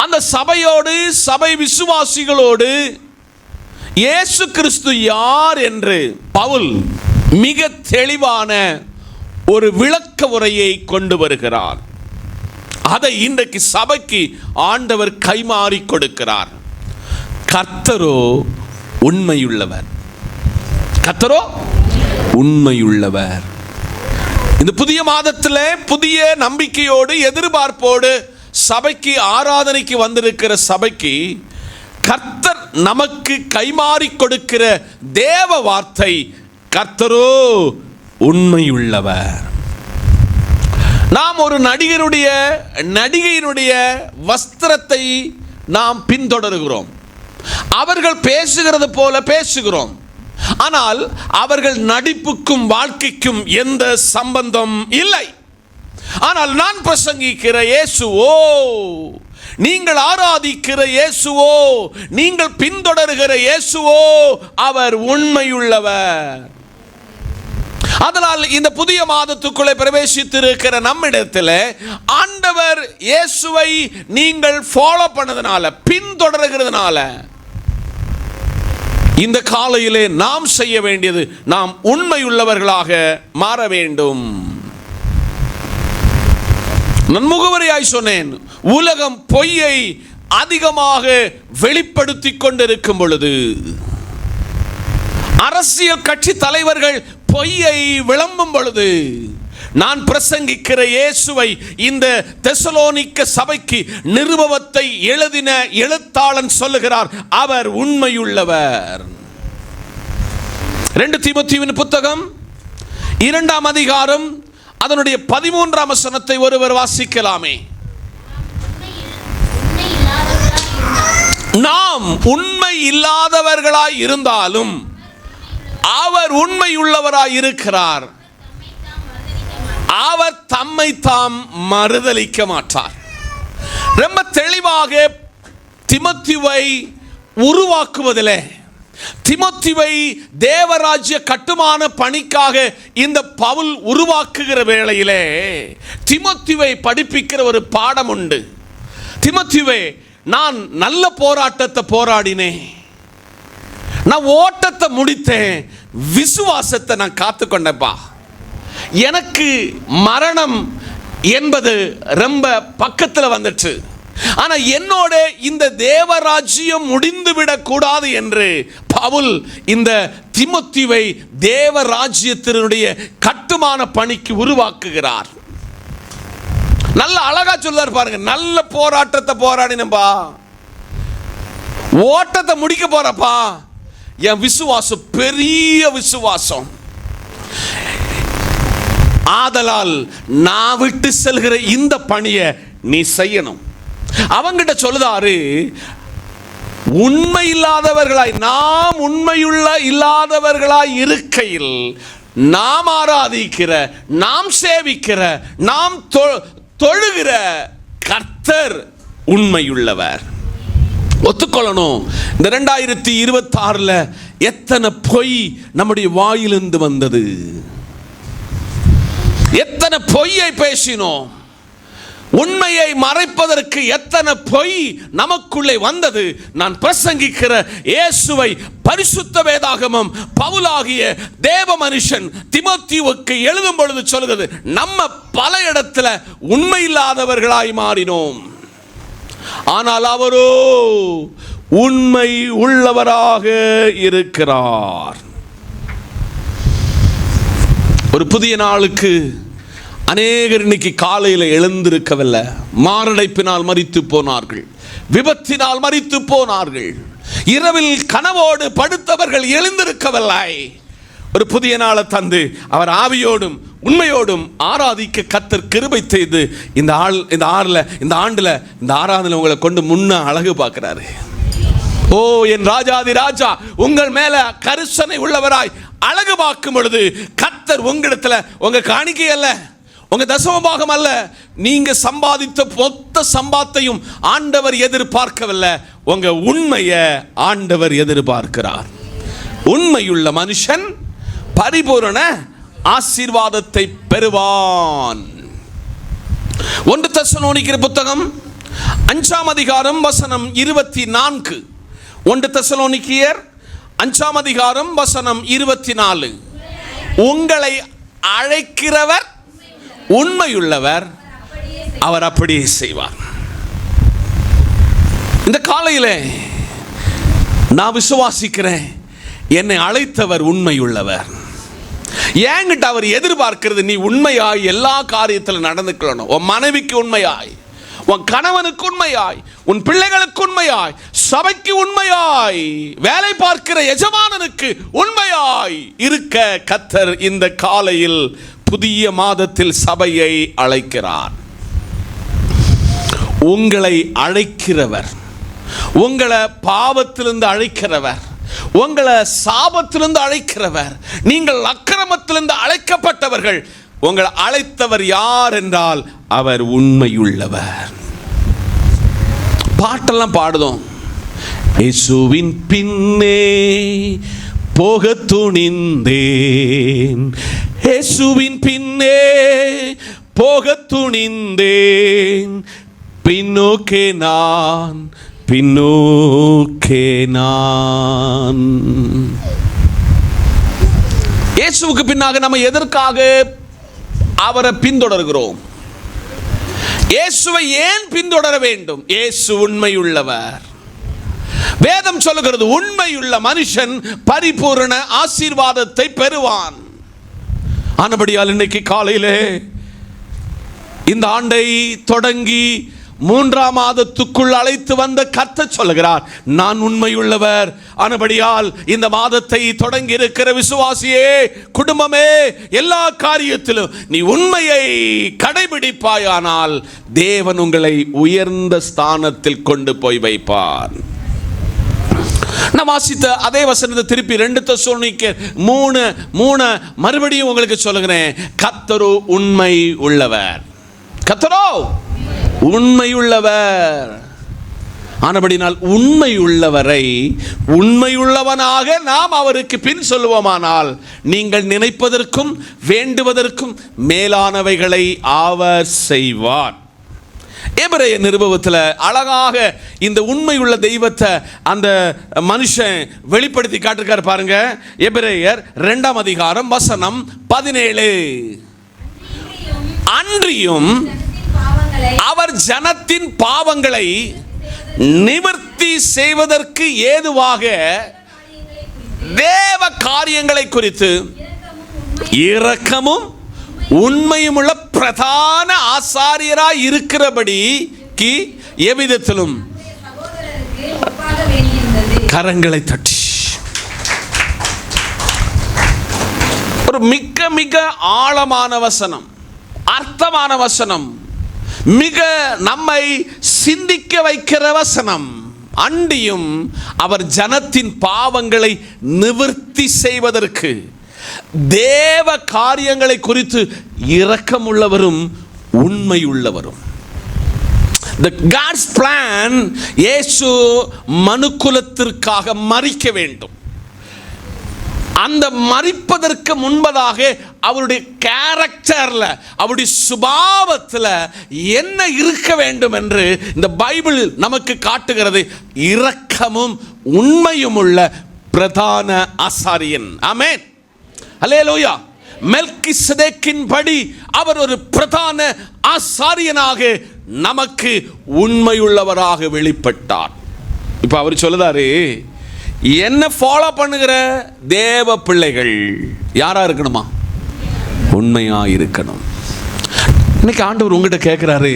அந்த சபையோடு, சபை விசுவாசிகளோடு இயேசு கிறிஸ்து யார் என்று பவுல் மிக தெளிவான ஒரு விளக்க உரையை கொண்டு வருகிறார். அதை இன்றைக்கு சபைக்கு ஆண்டவர் கைமாறி கொடுக்கிறார். கர்த்தரோ உண்மையுள்ளவர். கர்த்தரோ உண்மையுள்ளவர். இந்த புதிய மாதத்தில் புதிய நம்பிக்கையோடு எதிர்பார்ப்போடு சபைக்கு ஆராதனைக்கு வந்திருக்கிற சபைக்கு கர்த்தர் நமக்கு கைமாறி கொடுக்கிற தேவ வார்த்தை, கர்த்தரோ உண்மையுள்ளவர். நாம் ஒரு நடிகையினுடைய வஸ்திரத்தை நாம் பின்தொடர்கிறோம். அவர்கள் பேசுகிறது போல பேசுகிறோம். ஆனால் அவர்கள் நடிப்புக்கும் வாழ்க்கைக்கும் எந்த சம்பந்தம் இல்லை. ஆனால் நான் பிரசங்கிக்கிற இயேசுவோ, நீங்கள் ஆராதிக்கிற இயேசுவோ, நீங்கள் பின்தொடர்கிற இயேசுவோ, அவர் உண்மையுள்ளவர். அதனால் இந்த புதிய மாதத்துக்குள்ளே பிரவேசித்திருக்கிற நம்மிடத்தில் ஆண்டவர் இயேசுவை நீங்கள் ஃபாலோ பண்ணதுனால, பின்தொடர்கிறதுனால, இந்த காலையிலே நாம் செய்ய வேண்டியது, நாம் உண்மையுள்ளவர்களாக மாற வேண்டும். நான் முகவரியாய் சொன்னேன், உலகம் பொய்யை அதிகமாக வெளிப்படுத்திக் கொண்டிருக்கும் பொழுது, அரசியல் கட்சி தலைவர்கள் பொய்யை விளம்பும் பொழுது, நான் பிரசங்கிக்கிற இயேசுவை இந்த தெசலோனிக்க சபைக்கு நிருபத்தை எழுதின எழுத்தாளன் சொல்லுகிறார், அவர் உண்மையுள்ளவர். 2 தீமோத்தேயுவின் புத்தகம் 2ஆம் அதிகாரம் அதனுடைய 13ஆம் வசனத்தை ஒருவர் வாசிக்கலாமே. நாம் உண்மை இல்லாதவர்களாய் இருந்தாலும் அவர் உண்மையுள்ளவராய் இருக்கிறார். அவர் தம்மை தாம் மறுதலிக்க மாட்டார். ரொம்ப தெளிவாக தீமோத்தேயுவை உருவாக்குவதிலே, தீமோத்தேயுவை தேவராஜ்ய கட்டுமான பணிக்காக இந்த பவுல் உருவாக்குகிற வேளையிலே தீமோத்தேயுவை படிப்பிக்கிற ஒரு பாடம் உண்டு. தீமோத்தேயுவே, நான் நல்ல போராட்டத்தை போராடினேன், நான் ஓட்டத்தை முடித்தேன், விசுவாசத்தை நான் காத்துக்கொண்டேன்ப்பா. எனக்கு மரணம் என்பது ரொம்ப பக்கத்தில் வந்துச்சு. ஆனா என்னோட இந்த தேவராஜ்யம் முடிந்துவிடக் கூடாது என்று பவுல் இந்த தீமோத்தேயுவை தேவராஜ்யத்தினுடைய கட்டுமான பணிக்கு உருவாக்குகிறார். நல்ல அழகா சொல்றார் பாருங்க, நல்ல போராட்டத்தை போராடினப்பா, ஓட்டத்தை முடிக்க போறப்பா, என் விசுவாசம் பெரிய விசுவாசம், ஆதலால் நான் விட்டு செல்கிற இந்த பணியை நீ செய்யணும். அவங்கிட்ட சொல்லுதாரு, உண்மை இல்லாதவர்களாய், நாம் உண்மையுள்ள இல்லாதவர்களாய் இருக்கையில் நாம் ஆராதிக்கிற, நாம் சேவிக்கிற, நாம் தொழுகிற கர்த்தர் உண்மையுள்ளவர். ஒத்துக்கொள்ளணும். இந்த 2026 எத்தனை பொய் நம்முடைய வாயிலிருந்து வந்தது, எத்தனை பொய்யை பேசினோம், உண்மையை மறைப்பதற்கு எத்தனை பொய் நமக்குள்ளே வந்தது. நான் பிரசங்கிக்கிற இயேசுவை பரிசுத்த வேதாகமம் பவுலாகிய தேவ மனுஷன் தீமோத்தேயுவுக்கு எழுதும் பொழுது சொல்கிறது, நம்ம பல இடத்துல உண்மை இல்லாதவர்களாய் மாறினோம். ஆனால் அவரோ உண்மை உள்ளவராக இருக்கிறார். ஒரு புதிய நாளுக்கு அநேகர் இன்னைக்கு காலையில் எழுந்திருக்கவில்லை. மாரடைப்பினால் மரித்து போனார்கள், விபத்தினால் மரித்து போனார்கள், இரவில் கனவோடு படுத்தவர்கள் எழுந்திருக்கவில்லை. ஒரு புதிய நாளை தந்து அவர் ஆவியோடும் உண்மையோடும் ஆராதிக்க கர்த்தர் கிருபை செய்து இந்த ஆண்டுல இந்த ஆராதனை உங்களை கொண்டு முன்ன அழகு பார்க்கிறாரு. ஓ என் ராஜாதி ராஜா, உங்கள் மேல கரிசனை உள்ளவராய் அழகு பார்க்கும் பொழுது கர்த்தர் உங்களிடத்துல உங்க காணிக்கை அல்ல, உங்க தசமபாகம் அல்ல, நீங்க சம்பாதித்த மொத்த சம்பாத்தையும் ஆண்டவர் எதிர்பார்க்கவில்லை, உங்க உண்மையை ஆண்டவர் எதிர்பார்க்கிறார். உண்மையுள்ள மனுஷன் பரிபூரண ஆசீர்வாதத்தை பெறுவான். 1 தெசலோனிக்கர் புத்தகம் 5ஆம் அதிகாரம் வசனம் 24. 1 தெசலோனிக்கர் 5ஆம் அதிகாரம் வசனம் 24. உங்களை அழைக்கிறவர் உண்மையுள்ளவர், அவர் அப்படியே செய்வார். இந்த காலையிலே நான் விசுவாசிக்கிறேன், என்னை அழைத்தவர் உண்மையுள்ளவர், என்கிட்ட அவர் எதிர்பார்க்கிறது நீ உண்மையாய் எல்லா காரியத்தில் நடந்துக்கணும். உன் மனைவிக்கு உண்மையாய், உன் கணவனுக்கு உண்மையாய், உன் பிள்ளைகளுக்கு உண்மையாய், சபைக்கு உண்மையாய், வேலை பார்க்கிற எஜமானனுக்கு உண்மையாய் இருக்க கர்த்தர் இந்த காலையில் புதிய மாதத்தில் சபையை அழைக்கிறார். உங்களை அழைக்கிறவர், உங்களை பாவத்திலிருந்து அழைக்கிறவர், உங்களை சாபத்திலிருந்து அழைக்கிறவர், நீங்கள் அக்கிரமத்திலிருந்து அழைக்கப்பட்டவர்கள். உங்களை அழைத்தவர் யார் என்றால் அவர் உண்மையுள்ளவர். பாட்டெல்லாம் பாடுதோம். இயேசுவின் பின்னே போக துணிந்தேன், இயேசுவின் பின்னே போக துணிந்தேன், பின்னோக்கே நான், பின்னோக்கே நான். இயேசுவுக்கு பின்னாக நம்ம எதற்காக அவரை பின்தொடர்கிறோம்? இயேசுவை ஏன் பின்தொடர வேண்டும்? இயேசு உண்மையுள்ளவர். வேதம் சொல்லுகிறது உண்மையுள்ள மனுஷன் பரிபூரண ஆசீர்வாதத்தை பெறுவான். ஆனபடியால் இன்னைக்கு காலையிலே இந்த ஆண்டை தொடங்கி 3ஆம் மாதத்துக்குள் அழைத்து வந்த கர்த்தர் சொல்லுகிறார், நான் உண்மையுள்ளவர். ஆனபடியால் இந்த மாதத்தை தொடங்கி இருக்கிற விசுவாசியே, குடும்பமே, எல்லா காரியத்திலும் நீ உண்மையை கடைபிடிப்பாயானால் தேவன் உங்களை உயர்ந்த ஸ்தானத்தில் கொண்டு போய் வைப்பார். நான் வாசித்த அதே வசனத்தை திருப்பி 2 தெசலோனிக்கேயர் 3:3 மறுபடியும் உங்களுக்கு சொல்லுகிறேன். கர்த்தரோ உண்மை உள்ளவர், கர்த்தரோ உண்மையுள்ளவர். ஆனபடினால் உண்மையுள்ளவரை உண்மையுள்ளவனாக நாம் அவருக்கு பின் சொல்லுவோமானால் நீங்கள் நினைப்பதற்கும் வேண்டுவதற்கும் மேலானவைகளை அவர் செய்வார். எபிரேய நிருபத்தில் அழகாக இந்த உண்மையுள்ள தெய்வத்தை அந்த மனுஷன் வெளிப்படுத்தி காட்டிருக்கார் பாருங்க. எபிரேயர் 2ஆம் அதிகாரம் வசனம் 17. அன்றியும் அவர் ஜனத்தின் பாவங்களை நிவர்த்தி செய்வதற்கு ஏதுவாக தேவ காரியங்களை குறித்து இரக்கமும் உண்மையும் உள்ள பிரதான ஆசாரியராய் இருக்கிறபடிக்கு எவ்விதத்திலும் கரங்களை தட்டி ஒரு மிக மிக ஆழமான வசனம், அர்த்தமான வசனம், மிக நம்மை சிந்திக்க வைக்கிற வசனம். அண்டியும் அவர் ஜனத்தின் பாவங்களை நிவர்த்தி செய்வதற்கு தேவ காரியங்களை குறித்து இரக்கமுள்ளவரும் உண்மையுள்ளவரும். The God's plan, இயேசு மனுக்குலத்திற்காக மரிக்க வேண்டும். அந்த மரிப்பதற்கு முன்பதாக அவருடைய கேரக்டர்ல, அவருடைய சுபாவத்தில் என்ன இருக்க வேண்டும் என்று இந்த பைபிள் நமக்கு காட்டுகிறது. இரக்கமும் உண்மையும் உள்ள பிரதான ஆசாரியன். ஆமென், அல்லேலூயா. மெல்கிசேதேக்கின் படி அவர் ஒரு பிரதான ஆசாரியனாக நமக்கு உண்மையுள்ளவராக வெளிப்பட்டார். இப்ப அவர் சொல்லுதாரு, என்ன ஃபாலோ பண்ணுகிற தேவ பிள்ளைகள் யாரா இருக்கணுமா? உண்மையா இருக்கணும். இன்னைக்கு ஆண்டவர் உங்ககிட்ட கேட்கிறாரு,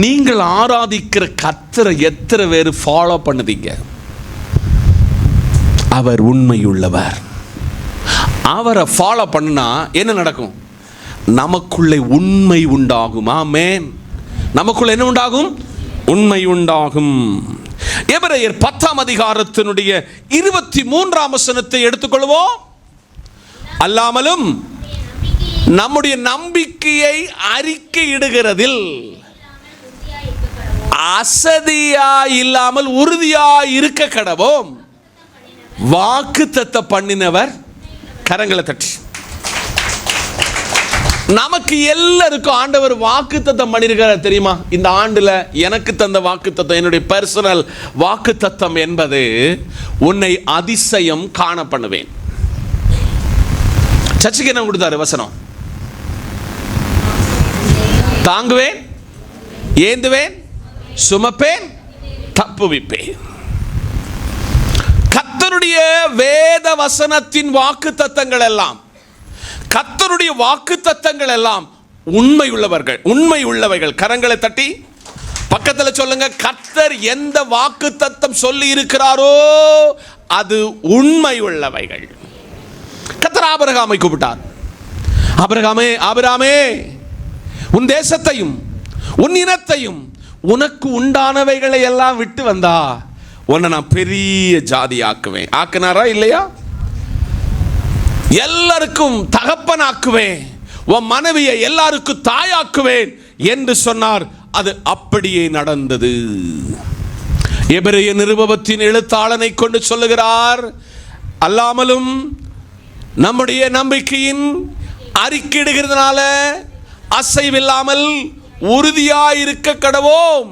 நீங்கள் ஆராதிக்கிற கர்த்தரை எத்தனை பேர் ஃபாலோ பண்ணுதீங்க? அவர் உண்மையுள்ளவர். அவரை ஃபாலோ பண்ணா என்ன நடக்கும்? நமக்குள்ளே உண்மை உண்டாகும். ஆமென். நமக்குள்ள என்ன உண்டாகும்? உண்மை உண்டாகும். எபிரேயர் 10ஆம் அதிகாரத்தினுடைய 23ஆம் வசனத்தை எடுத்துக்கொள்வோம். அல்லாமலும் நம்முடைய நம்பிக்கையை அறிக்கையிடுகிறதில் அசதியாய் இல்லாமல் உறுதியாய் இருக்க கடவோம். வாக்குத்தத்தம் பண்ணினவர் கரங்களை தட்டி. நமக்கு எல்லாருக்கும் ஆண்டவர் வாக்குத்தத்தம் பண்ணியிருக்கிறார் தெரியுமா? இந்த ஆண்டுல எனக்கு தந்த வாக்குத்தத்தம், என்னுடைய பர்சனல் வாக்குத்தத்தம் என்பது, உன்னை அதிசயம் காண பண்ணுவேன். சர்ச்சுக்கு என்ன கொடுத்தாரு வசனம்? தாங்குவேன், ஏந்துவேன், சுமப்பேன், தப்புவிப்பேன். கர்த்தருடைய வேத வசனத்தின் வாக்குத்தத்தங்கள் எல்லாம் கர்த்தருடைய வாக்குத்தத்தங்கள் எல்லாம் உண்மை உள்ளவைகள். கரங்களை தட்டி பக்கத்துல சொல்லுங்க, கர்த்தர் எந்த வாக்குத்தத்தம் சொல்லி இருக்கிறாரோ அது உண்மை உள்ளவைகள். கர்த்தர் ஆபிரகாமை கூப்பிட்டார். ஆபிரகாமே, உன் தேசத்தையும் உன் இனத்தையும் உனக்கு உண்டானவைகளை எல்லாம் விட்டு வந்தா உன்னை நான் பெரிய ஜாதி ஆக்குவேன். ஆக்குனாரா இல்லையா? எல்லாருக்கும் தகப்பன் ஆக்குவேன், உன் மனைவியை எல்லாருக்கும் தாயாக்குவேன் என்று சொன்னார். அது அப்படியே நடந்தது. எபிரேய நிருபத்தின் எழுத்தாளனை கொண்டு சொல்லுகிறார், அல்லாமலும் நம்முடைய நம்பிக்கையின் அறிக்கையிடுகிறதுனால அசைவில்லாமல் உறுதியாயிருக்க கடவோம்.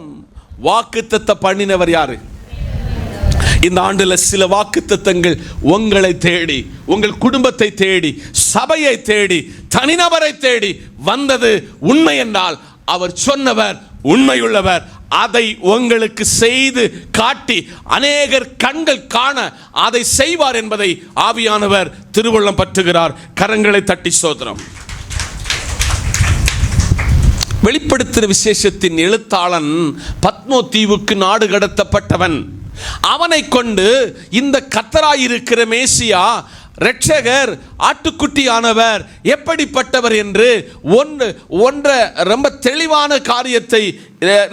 வாக்குத்தத்த பண்ணினவர் யாரு? இந்த ஆண்டுல சில வாக்குத்தத்தங்கள் உங்களை தேடி, உங்கள் குடும்பத்தை தேடி, சபையை தேடி, தனிநபரை தேடி வந்தது. உண்மை என்றால் அவர் சொன்னவர் உண்மையுள்ளவர். அதை உங்களுக்கு செய்து காட்டி அநேகர் கண்கள் காண அதை செய்வார் என்பதை ஆவியானவர் திருவுள்ளம் பற்றுகிறார். கரங்களை தட்டி ஸ்தோத்திரம். வெளிப்படுத்தின விசேஷத்தின் எழுத்தாளன் பத்மோ தீவுக்கு நாடு கடத்தப்பட்டவன். அவனை கொண்டு இந்த கர்த்தராயிருக்கிற மேசியா, இரட்சகர், ஆட்டுக்குட்டியானவர் எப்படிப்பட்டவர் என்று ஒன்றை ரொம்ப தெளிவான காரியத்தை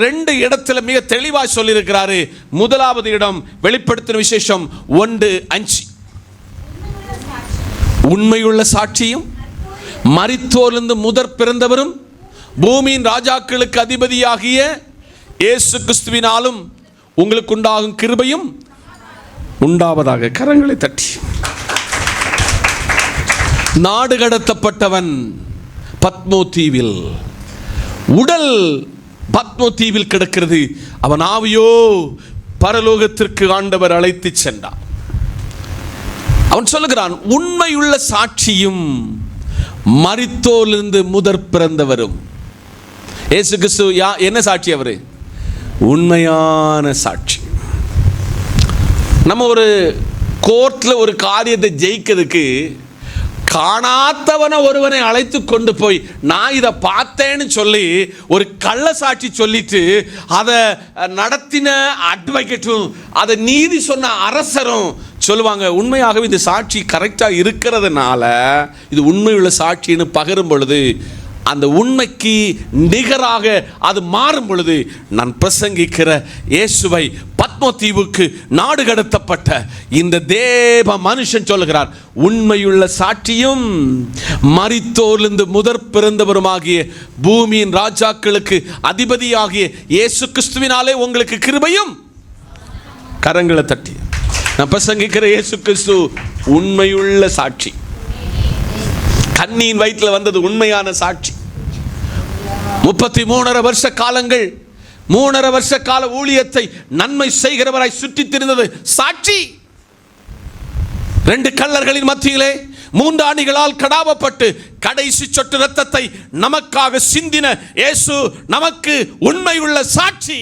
2 இடத்துல மிக தெளிவாக சொல்லியிருக்கிறாரு. முதலாவது இடம் வெளிப்படுத்தின விசேஷம் 1:5. உண்மையுள்ள சாட்சியும் மரித்தோரிலிருந்து முதற் பிறந்தவரும் பூமியின் ராஜாக்களுக்கு அதிபதியாகிய இயேசு கிறிஸ்துவினாலும் உங்களுக்கு உண்டாகும் கிருபையும் உண்டாவதாக. கரங்களை தட்டி. நாடு கடத்தப்பட்டவன் பத்மோ தீவில், உடல் பத்மோ தீவில் கிடக்கிறது. அவன் ஆவியோ பரலோகத்திற்கு ஆண்டவர் அழைத்து சென்றார். அவன் சொல்லுகிறான், உண்மையுள்ள சாட்சியும் மரித்தோரிலிருந்து முதற் பிறந்தவரும். இயேசு கிறிஸ்து என்ன சாட்சி? அவரு உண்மையான சாட்சி. நம்ம ஒரு கோர்ட்ல ஒரு காரியத்தை ஜெயிக்கிறதுக்கு காணாதவனை ஒருவனை அழைத்து கொண்டு போய் நான் இதை பார்த்தேன்னு சொல்லி ஒரு கள்ள சாட்சி சொல்லிட்டு அதை நடத்தின அட்வொகேட்டும் அதை நீதி சொன்ன அரசரும் சொல்லுவாங்க, உண்மையாகவே இந்த சாட்சி கரெக்டாக இருக்கிறதுனால இது உண்மையுள்ள சாட்சின்னு பகிரும் பொழுது அந்த உண்மைக்கு நிகராக அது மாறும் பொழுது, நான் பிரசங்கிக்கிற இயேசுவை பத்மோ தீவுக்கு நாடு கடத்தப்பட்ட இந்த தேவ மனுஷன் சொல்லுகிறார், உண்மையுள்ள சாட்சியும் மரித்தோரிலிருந்து முதற் பிறந்தவருமாகிய பூமியின் ராஜாக்களுக்கு அதிபதியாகிய இயேசு கிறிஸ்துவினாலே உங்களுக்கு கிருபையும். கரங்களை தட்டி. நான் பிரசங்கிக்கிற இயேசு கிறிஸ்து உண்மையுள்ள சாட்சி. கண்ணியின் வயிற்றில் வந்தது உண்மையான சாட்சி. 33.5 வருஷ காலங்கள், 3.5 வருஷ கால ஊழியத்தை நன்மை செய்கிறவராய் சுற்றி திரிந்தது சாட்சி. 2 கள்ளர்களின் மத்தியிலே 3 ஆணிகளால் கடாவப்பட்டு கடைசி சொட்டு ரத்தத்தை நமக்காக சிந்தின இயேசு நமக்கு உண்மையுள்ள சாட்சி.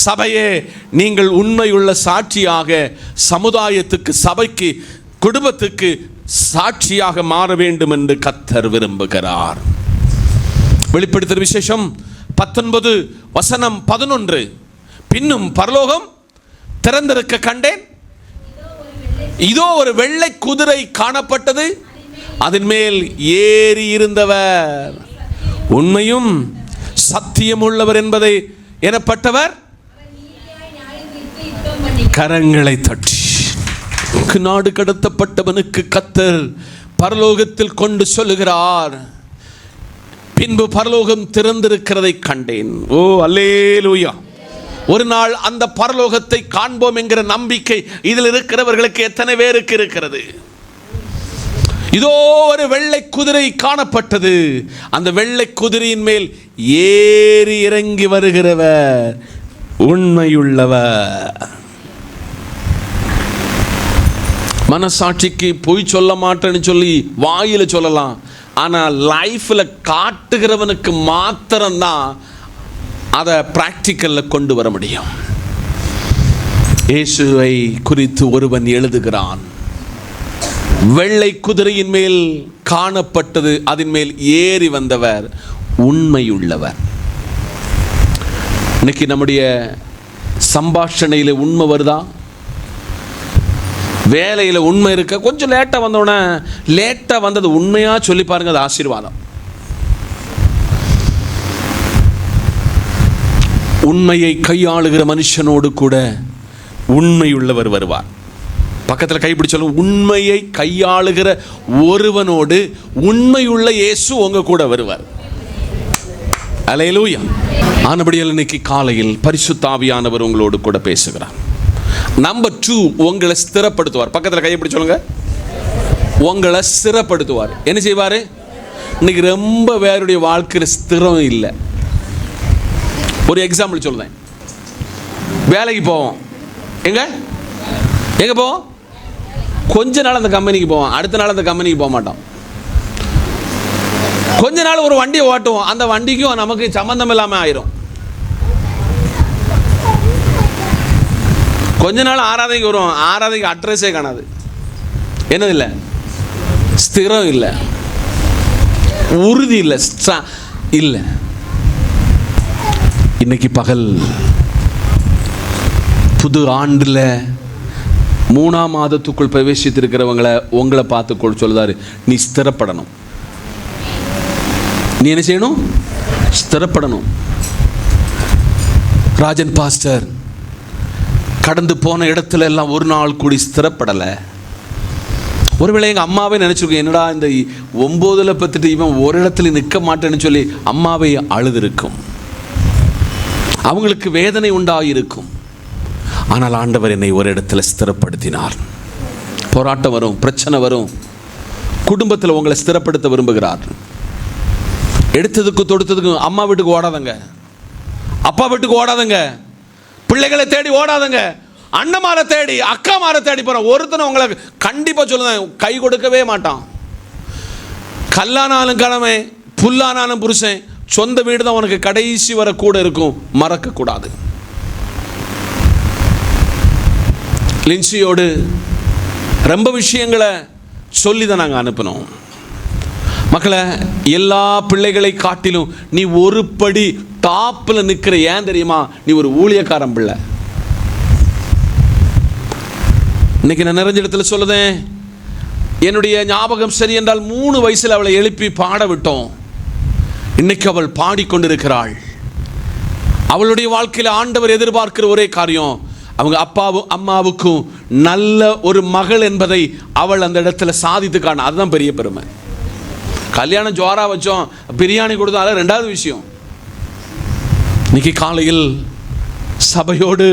சபையே, நீங்கள் உண்மையுள்ள சாட்சியாக சமுதாயத்துக்கு, சபைக்கு, குடும்பத்துக்கு சாட்சியாக மாற வேண்டும் என்று கர்த்தர் விரும்புகிறார். வெளிப்படுத்தின விசேஷம் 19:11. பின்னும் பரலோகம் திறந்திருக்க கண்டேன், இதோ ஒரு வெள்ளை குதிரை காணப்பட்டது, அதன் மேல் ஏறி இருந்தவர் உண்மையும் சத்தியம் உள்ளவர் என்பதை எனப்பட்டவர். கரங்களை தட்டி. நாடு கடத்தப்பட்டவனுக்கு கர்த்தர் பரலோகத்தில் கொண்டு சொல்லுகிறார், பின்பு பரலோகம் திறந்திருக்கிறதை கண்டேன். ஓ அல்லேலூயா. ஒரு நாள் அந்த பரலோகத்தை காண்போம் என்கிற நம்பிக்கை இதில் இருக்கிறவர்களுக்கு எத்தனை பேருக்கு இருக்கிறது? இதோ ஒரு வெள்ளை குதிரை காணப்பட்டது, அந்த வெள்ளை குதிரையின் மேல் ஏறி இறங்கி வருகிறவர் உண்மையுள்ளவர். மனசாட்சிக்கு பொய் சொல்ல மாட்டேன்னு சொல்லி வாயில சொல்லலாம், ஆனால் லைஃப்ல காட்டுகிறவனுக்கு மாத்திரம்தான் அதை பிராக்டிக்கல்ல கொண்டு வர முடியும். இயேசுவை குறித்து ஒருவன் எழுதுகிறான், வெள்ளை குதிரையின் மேல் காணப்பட்டது, அதன் மேல் ஏறி வந்தவர் உண்மையுள்ளவர். இன்னைக்கு நம்முடைய சம்பாஷணையில் உண்மை வருதா? வேலையில் உண்மை இருக்க? கொஞ்சம் லேட்டாக வந்தோடனே, லேட்டாக வந்தது உண்மையாக சொல்லி பாருங்க, அது ஆசீர்வாதம். உண்மையை கையாளுகிற மனுஷனோடு கூட உண்மையுள்ளவர் வருவார். பக்கத்தில் கைப்பிடி சொல்லுங்க, உண்மையை கையாளுகிற ஒருவனோடு உண்மையுள்ள இயேசு உங்க கூட வருவார். அல்லேலூயா. ஆனபடியால் இன்னைக்கு காலையில் பரிசுத்த ஆவியானவர் உங்களோடு கூட பேசுகிறார். நம்பர் 2, உங்களை ஸ்திரப்படுத்துவார். பக்கத்தில் கைப்பிடி சொல்லுங்க, உங்களை ஸ்திரப்படுத்துவார். என்ன செய்வார்? இன்னைக்கு ரொம்ப வேறுடைய வாழ்க்கையில் ஸ்திரம் இல்லை. ஒரு எக்ஸாம்பிள் சொல்றேன். வேலைக்கு போவோம், எங்க போவோம்? கொஞ்ச நாள் அந்த கம்பெனிக்கு போவோம், அடுத்த நாள் அந்த கம்பெனிக்கு போக மாட்டோம். கொஞ்ச நாள் ஒரு வண்டியை ஓட்டுவோம், அந்த வண்டிக்கும் நமக்கு சம்பந்தம் இல்லாமல் ஆயிரும். கொஞ்ச நாள் ஆராதனைக்கு வருவோம், ஆராதனைக்கு அட்ரஸே காணாது. என்னது இல்லை? ஸ்திரம் இல்லை, உறுதி இல்லை, இல்லை. இன்னைக்கு பகல் புது ஆண்டில் 3ஆம் மாதத்துக்குள் பிரவேசித்திருக்கிறவங்களை உங்களை பார்த்து சொல்லுதாரு, நீ ஸ்திரப்படணும். நீ என்ன செய்யணும்? ஸ்திரப்படணும். ராஜன் பாஸ்டர் கடந்து போன இடத்துல எல்லாம் ஒரு நாள் கூடி ஸ்திரப்படலை. ஒருவேளை எங்கள் அம்மாவே நினச்சிருக்கோம், என்னடா இந்த 9 பத்துட்டு இவன் ஒரு இடத்துல நிற்க மாட்டேன்னு சொல்லி அம்மாவை அழுதுருக்கும், அவங்களுக்கு வேதனை உண்டாயிருக்கும். ஆனால் ஆண்டவர் என்னை ஒரு இடத்துல ஸ்திரப்படுத்தினார். போராட்டம் வரும், பிரச்சனை வரும், குடும்பத்தில் உங்களை ஸ்திரப்படுத்த விரும்புகிறார். எடுத்ததுக்கு தொடுத்ததுக்கும் அம்மா வீட்டுக்கு ஓடாதங்க, அப்பா வீட்டுக்கு ஓடாதங்க, பிள்ளைகளை தேடி ஓடாதங்க, அண்ணமாரை தேடி அக்காமாரை தேடி போற ஒருத்தனை உங்களை கண்டிப்பா சொல்லுவேன் கை கொடுக்கவே மாட்டான். கல்லானாலும் கிழமை, புல்லானாலும் புருஷன், சொந்த வீடு தான் உனக்கு கடைசி வர கூட இருக்கும். மறக்க கூடாது. லின்சியோடு ரொம்ப விஷயங்களை சொல்லி தான் நாங்கள் அனுப்பினோம். மக்களை, எல்லா பிள்ளைகளை காட்டிலும் நீ ஒரு படி டாப்பில் நிற்கிற. ஏன் தெரியுமா? நீ ஒரு ஊழியக்காரன் பிள்ளை. இன்னைக்கு நான் நிறைஞ்ச இடத்துல சொல்லுதேன், என்னுடைய ஞாபகம் சரி என்றால் 3 வயசில் அவளை எழுப்பி பாட விட்டோம். இன்னைக்கு அவள் பாடிக்கொண்டிருக்கிறாள். அவளுடைய வாழ்க்கையில் ஆண்டவர் எதிர்பார்க்கிற ஒரே காரியம், அவங்க அப்பாவும் அம்மாவுக்கும் நல்ல ஒரு மகள் என்பதை அவள் அந்த இடத்துல சாதித்து காண. அதுதான் பெரிய பெருமை. கல்யாணம் ஜோரா வச்சோம், பிரியாணி கொடுத்தாலும் 2வது விஷயம். இன்னைக்கு காலையில் சபையோடு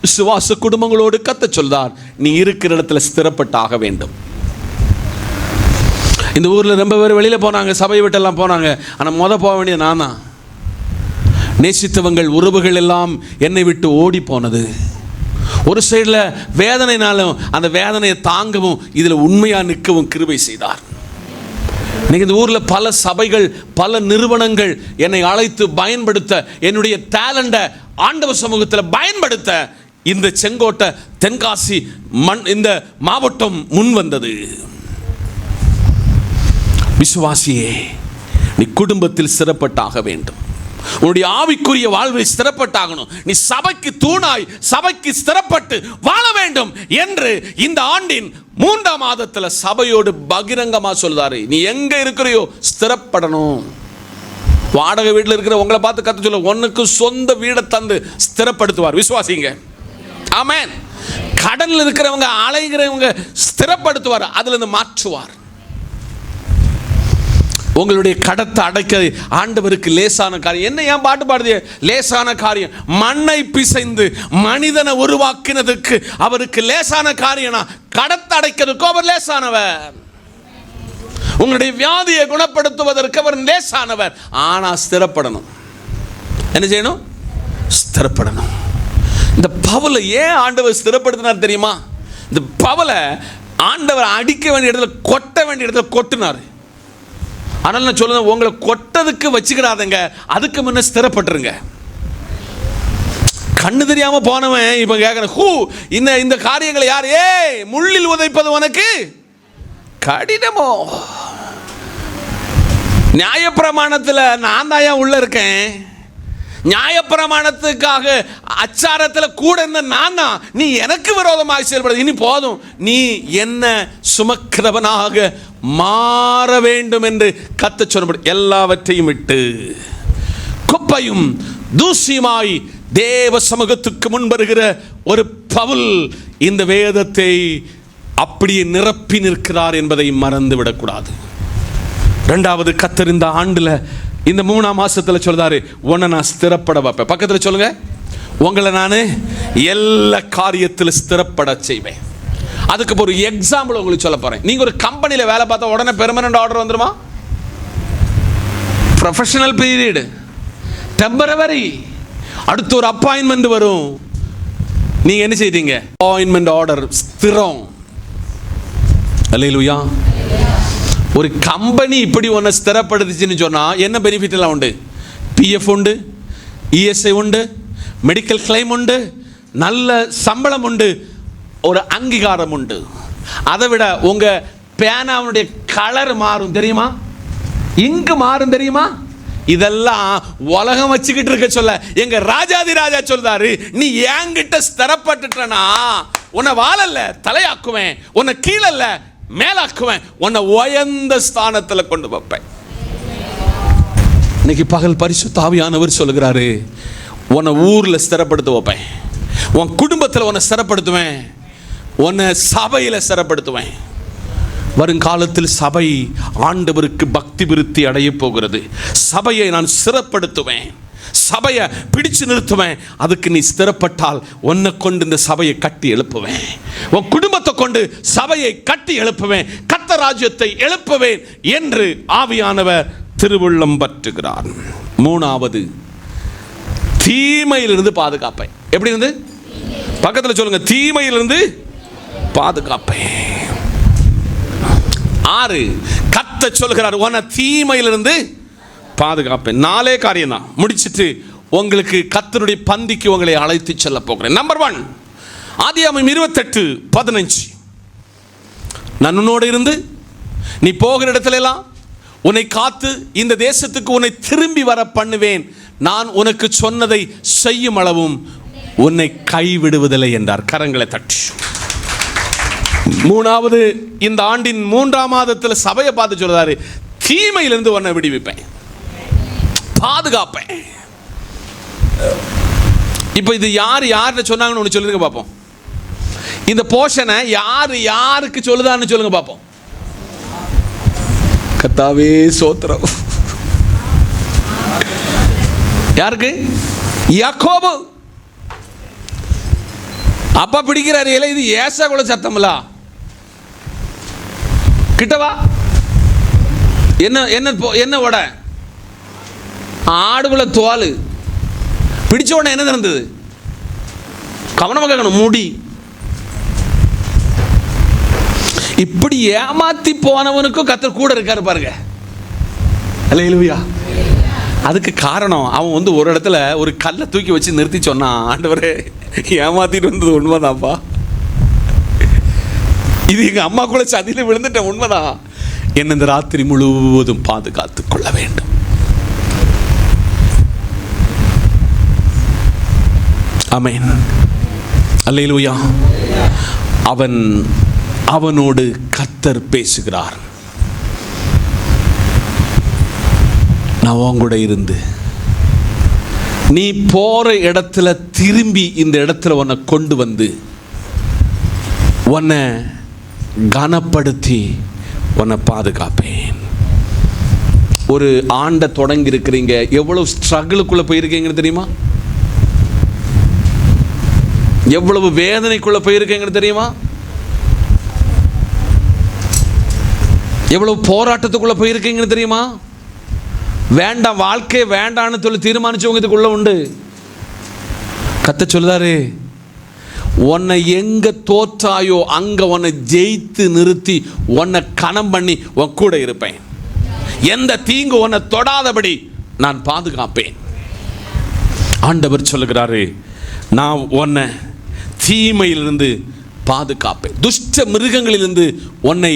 விசுவாச குடும்பங்களோடு கத்த சொல்றார், நீ இருக்கிற இடத்துல ஸ்திரப்பட்டாக வேண்டும். இந்த ஊரில் ரொம்ப பேர் வெளியில் போனாங்க, சபையை விட்டெல்லாம் போனாங்க. ஆனால் போக வேண்டியது நான் தான். நேசித்தவங்கள் உறவுகள் எல்லாம் என்னை விட்டு ஓடி போனது. ஒரு சைடில் வேதனைனாலும் அந்த வேதனையை தாங்கவும் இதில் உண்மையாக நிற்கவும் கிருபை செய்தார். இன்னைக்கு இந்த ஊரில் பல சபைகள், பல நிறுவனங்கள் என்னை அழைத்து பயன்படுத்த, என்னுடைய டேலண்டை ஆண்டவர் சமூகத்தில் பயன்படுத்த இந்த செங்கோட்டை, தென்காசி இந்த மாவட்டம் முன் வந்தது. விசுவாசியே, நீ குடும்பத்தில் சிறப்பட்டாக வேண்டும். உன்னுடைய ஆவிக்குரிய வாழ்வை ஸ்திரப்பட்டாகணும். நீ சபைக்கு தூணாய், சபைக்கு ஸ்திரப்பட்டு வாழ வேண்டும் என்று இந்த ஆண்டின் 3ஆம் மாதத்துல சபையோடு பகிரங்கமா சொல்றாரு. நீ எங்க இருக்கிறையோ ஸ்திரப்படணும். வாடகை வீட்டில் இருக்கிற உங்களை பார்த்து கத்த சொல்ல, உனக்கு சொந்த வீடை தந்து ஸ்திரப்படுத்துவார். விசுவாசிங்க. ஆமென். கடனில் இருக்கிறவங்க, அலைகிறவங்க ஸ்திரப்படுத்துவார், அதுல இருந்து மாற்றுவார். உங்களுடைய கடத்தை அடைக்க ஆண்டவருக்கு லேசான காரியம் என்ன? ஏன் பாட்டு பாடுது? லேசான காரியம். மண்ணை பிசைந்து மனிதனை உருவாக்கினதுக்கு அவருக்கு லேசான காரியம்னா, கடத்தை அடைக்கிறதுக்கு அவர் லேசானவர். உங்களுடைய வியாதியை குணப்படுத்துவதற்கு அவர் லேசானவர். ஆனா ஸ்திரப்படணும். என்ன செய்யணும்? ஸ்திரப்படணும். இந்த பவுலை ஏன் ஆண்டவர் ஸ்திரப்படுத்தினார் தெரியுமா? இந்த பவுலை ஆண்டவர் அடிக்க வேண்டிய இடத்துல, கொட்ட வேண்டிய இடத்துல கொட்டினார். ஆனால் நான் சொல்லுவேன், உங்களை கொட்டதுக்கு வச்சுக்கிடாதங்க, அதுக்கு முன்ன ஸ்திரப்பட்டுருங்க. கண்ணு தெரியாம போனவன் இப்ப கேட்கிறேன், இந்த காரியங்களை யார்? முள்ளில் உதைப்பது உனக்கு கடினமோ? நியாயப்பிரமாணத்தில் நான் தான் உள்ள இருக்கேன். நியாயப்பிரமாணத்துக்காக அச்சாரத்தில் கூட இருந்த நான் தான். நீ எனக்கு விரோதமாக செயல்படுது. இனி போதும், நீ என்ன சுமக்கிறவனாக மாற வேண்டும் என்று கர்த்தர் சொன்னபடி எல்லாவற்றையும் விட்டு குப்பையும் தூசியுமாய் தேவ சமூகத்துக்கு முன் வருகிற ஒரு பவுல் இந்த வேதத்தை அப்படியே நிரப்பி நிற்கிறார் என்பதை மறந்து விடக்கூடாது. இரண்டாவது, கர்த்தர் இந்த ஆண்டுல இந்த 3ஆம் மாசத்துல சொல்றாரு, உன்னை நான் ஸ்திரப்பட வைப்பேன். பக்கத்துல சொல்லுங்க, உங்களை நான் எல்லா காரியத்தில் ஸ்திரப்பட செய்வேன். அதுக்கு ஒரு எக்ஸாம்பிள் உங்களுக்கு சொல்ல போறேன். நீங்க ஒரு கம்பெனியில் வேலை பார்த்தா உடனே பெர்மனன்ட் ஆர்டர் வந்துருமா? ப்ரொஃபஷனல் பீரியட், டெம்பரவரி, அடுத்து ஒரு அப்பாயின்மெண்ட் வரும். நீங்க என்ன செய்தீங்க? Appointment order ஸ்திரம். அல்லேலூயா. ஒரு கம்பெனி இப்படி ஒன்று ஸ்திரப்படுத்துச்சுன்னு சொன்னால் என்ன பெனிஃபிட் எல்லாம் உண்டு? பிஎஃப் உண்டு, இஎஸ்ஐ உண்டு, மெடிக்கல் கிளைம் உண்டு, நல்ல சம்பளம் உண்டு, ஒரு அங்கீகாரம் உண்டு. அதை விட உங்கள் பேனாவுடைய கலர் மாறும் தெரியுமா? இங்கு மாறும் தெரியுமா? இதெல்லாம் உலகம் வச்சுக்கிட்டு இருக்க சொல்ல எங்க ராஜாதி ராஜா சொல்றாரு, நீ என்கிட்ட ஸ்திரப்பட்டுட்டனா உன்னை வாழல்ல தலையாக்குவேன், உன்னை கீழல்ல மேலாக்குவேன், உன்னை உயர்ந்த ஸ்தானத்தில் கொண்டு வைப்பேன். இன்னைக்கு பகல் பரிசுத்த ஆவியானவர் சொல்லுகிறாரு, உன்னை ஊர்ல ஸ்திரப்படுத்த வைப்பேன், உன் குடும்பத்தில் உன்னை ஸ்திரப்படுத்துவேன், உன்னை சபையில ஸ்திரப்படுத்துவேன். வருங்காலத்தில் சபை ஆண்டவருக்கு பக்தி விருத்தி அடைய போகிறது. சபையை நான் ஸ்திரப்படுத்துவேன், சபையை பிடிச்சு நிறுத்துவேன். அதுக்கு நீ ஸ்திரப்பட்டால் உன்னை கொண்டு இந்த சபையை கட்டி எழுப்புவேன், உன் குடும்பத்தை கொண்டு சபையை கட்டி எழுப்புவேன், கர்த்தர் ராஜ்யத்தை எழுப்புவேன் என்று ஆவியானவர் திருவுள்ளம் பற்றுகிறார். 3வது, தீமையிலிருந்து பாதுகாப்பேன். எப்படி இருந்து? பக்கத்தில் சொல்லுங்க, தீமையிலிருந்து பாதுகாப்பேன். 6, கர்த்தர் சொல்கிறார், உன்னை தீமையிலிருந்து பாதுகாப்பேன். 4 காரியம் தான் முடிச்சிட்டு உங்களுக்கு கர்த்தருடைய பந்திக்கு உங்களை அழைத்து செல்ல போகிறேன். நம்பர் 1, ஆதியாகமம் 28:15, நான் உன்னோடு இருந்து நீ போகிற இடத்துல எல்லாம் உன்னை காத்து இந்த தேசத்துக்கு உன்னை திரும்பி வர பண்ணுவேன், நான் உனக்கு சொன்னதை செய்யும் அளவும் உன்னை கைவிடுவதில்லை என்றார். கரங்களை தட்டி. 3வது, இந்த ஆண்டின் 3ஆம் மாதத்தில் சபையை பார்த்து சொல்றாரு, தீமையிலிருந்து உன்னை விடுவிப்பேன், பாதுகாப்பேன். இப்போ இது யார் யார்கிட்ட சொன்னாங்கன்னு ஒன்று சொல்லுங்க பார்ப்போம். இந்த போஷனை யார் யாருக்கு சொல்லுதான்னு சொல்லுங்க பார்ப்போம். கர்த்தாவே சோத்திரம். யாருக்கு? யாக்கோபு. அப்பா பிடிக்கிறாரு, இல்லை இது ஏசா கூட சத்தம்ல, கிட்டவா என்ன என்ன என்ன உட ஆடுகுள்ள தோல் பிடிச்ச உடனே என்ன நடந்தது? கவனமாக கேட்கணும், முடி. இப்படி ஏமாத்தி போனவனுக்கும் கர்த்தர் கூட இருக்காரு பாருங்க. அல்லேலூயா. அதுக்கு காரணம் அவன் ஒரு இடத்துல ஒரு கல்லை தூக்கி வச்சு நிறுத்தி சொன்னான், ஆண்டவரே ஏமாத்திட்டு வந்தது உண்மைதான்ப்பா, இது எங்க அம்மா கூட சதியில விழுந்துட்டேன், உண்மைதான், என்ன இந்த ராத்திரி முழுவதும் பாதுகாத்து கொள்ள வேண்டும். ஆமென். அல்லேலூயா. அவனோடு கர்த்தர் பேசுகிறார். நான் உங்கூட இருந்து நீ போற இடத்துல திரும்பி இந்த இடத்துல உன்னை கொண்டு வந்து உன்னை கனப்படுத்தி உன்னை பாதுகாப்பேன். ஒரு ஆண்டை தொடங்கி இருக்கிறீங்க, எவ்வளவு ஸ்ட்ரகிளுக்குள்ள போயிருக்கீங்கன்னு தெரியுமா? எவ்வளவு வேதனைக்குள்ள போயிருக்கீங்கன்னு தெரியுமா? எவ்வளவு போராட்டத்துக்குள்ள போயிருக்கீங்கன்னு தெரியுமா? வேண்டாம், வாழ்க்கையை வேண்டான்னு சொல்லி தீர்மானிச்சவங்க இதுக்குள்ள உண்டு. கர்த்தர் சொல்றாரு, உன்னை எங்க தோற்றாயோ அங்க உன்னை ஜெயித்து நிறுத்தி உன்னை கனம் பண்ணி உன் கூட இருப்பேன், எந்த தீங்கு உன்னை தொடாதபடி நான் பாதுகாப்பேன். ஆண்டவர் சொல்லுகிறாரு, நான் உன்னை தீமையிலிருந்து பாதுகாப்பேன், துஷ்ட மிருகங்களிலிருந்து உன்னை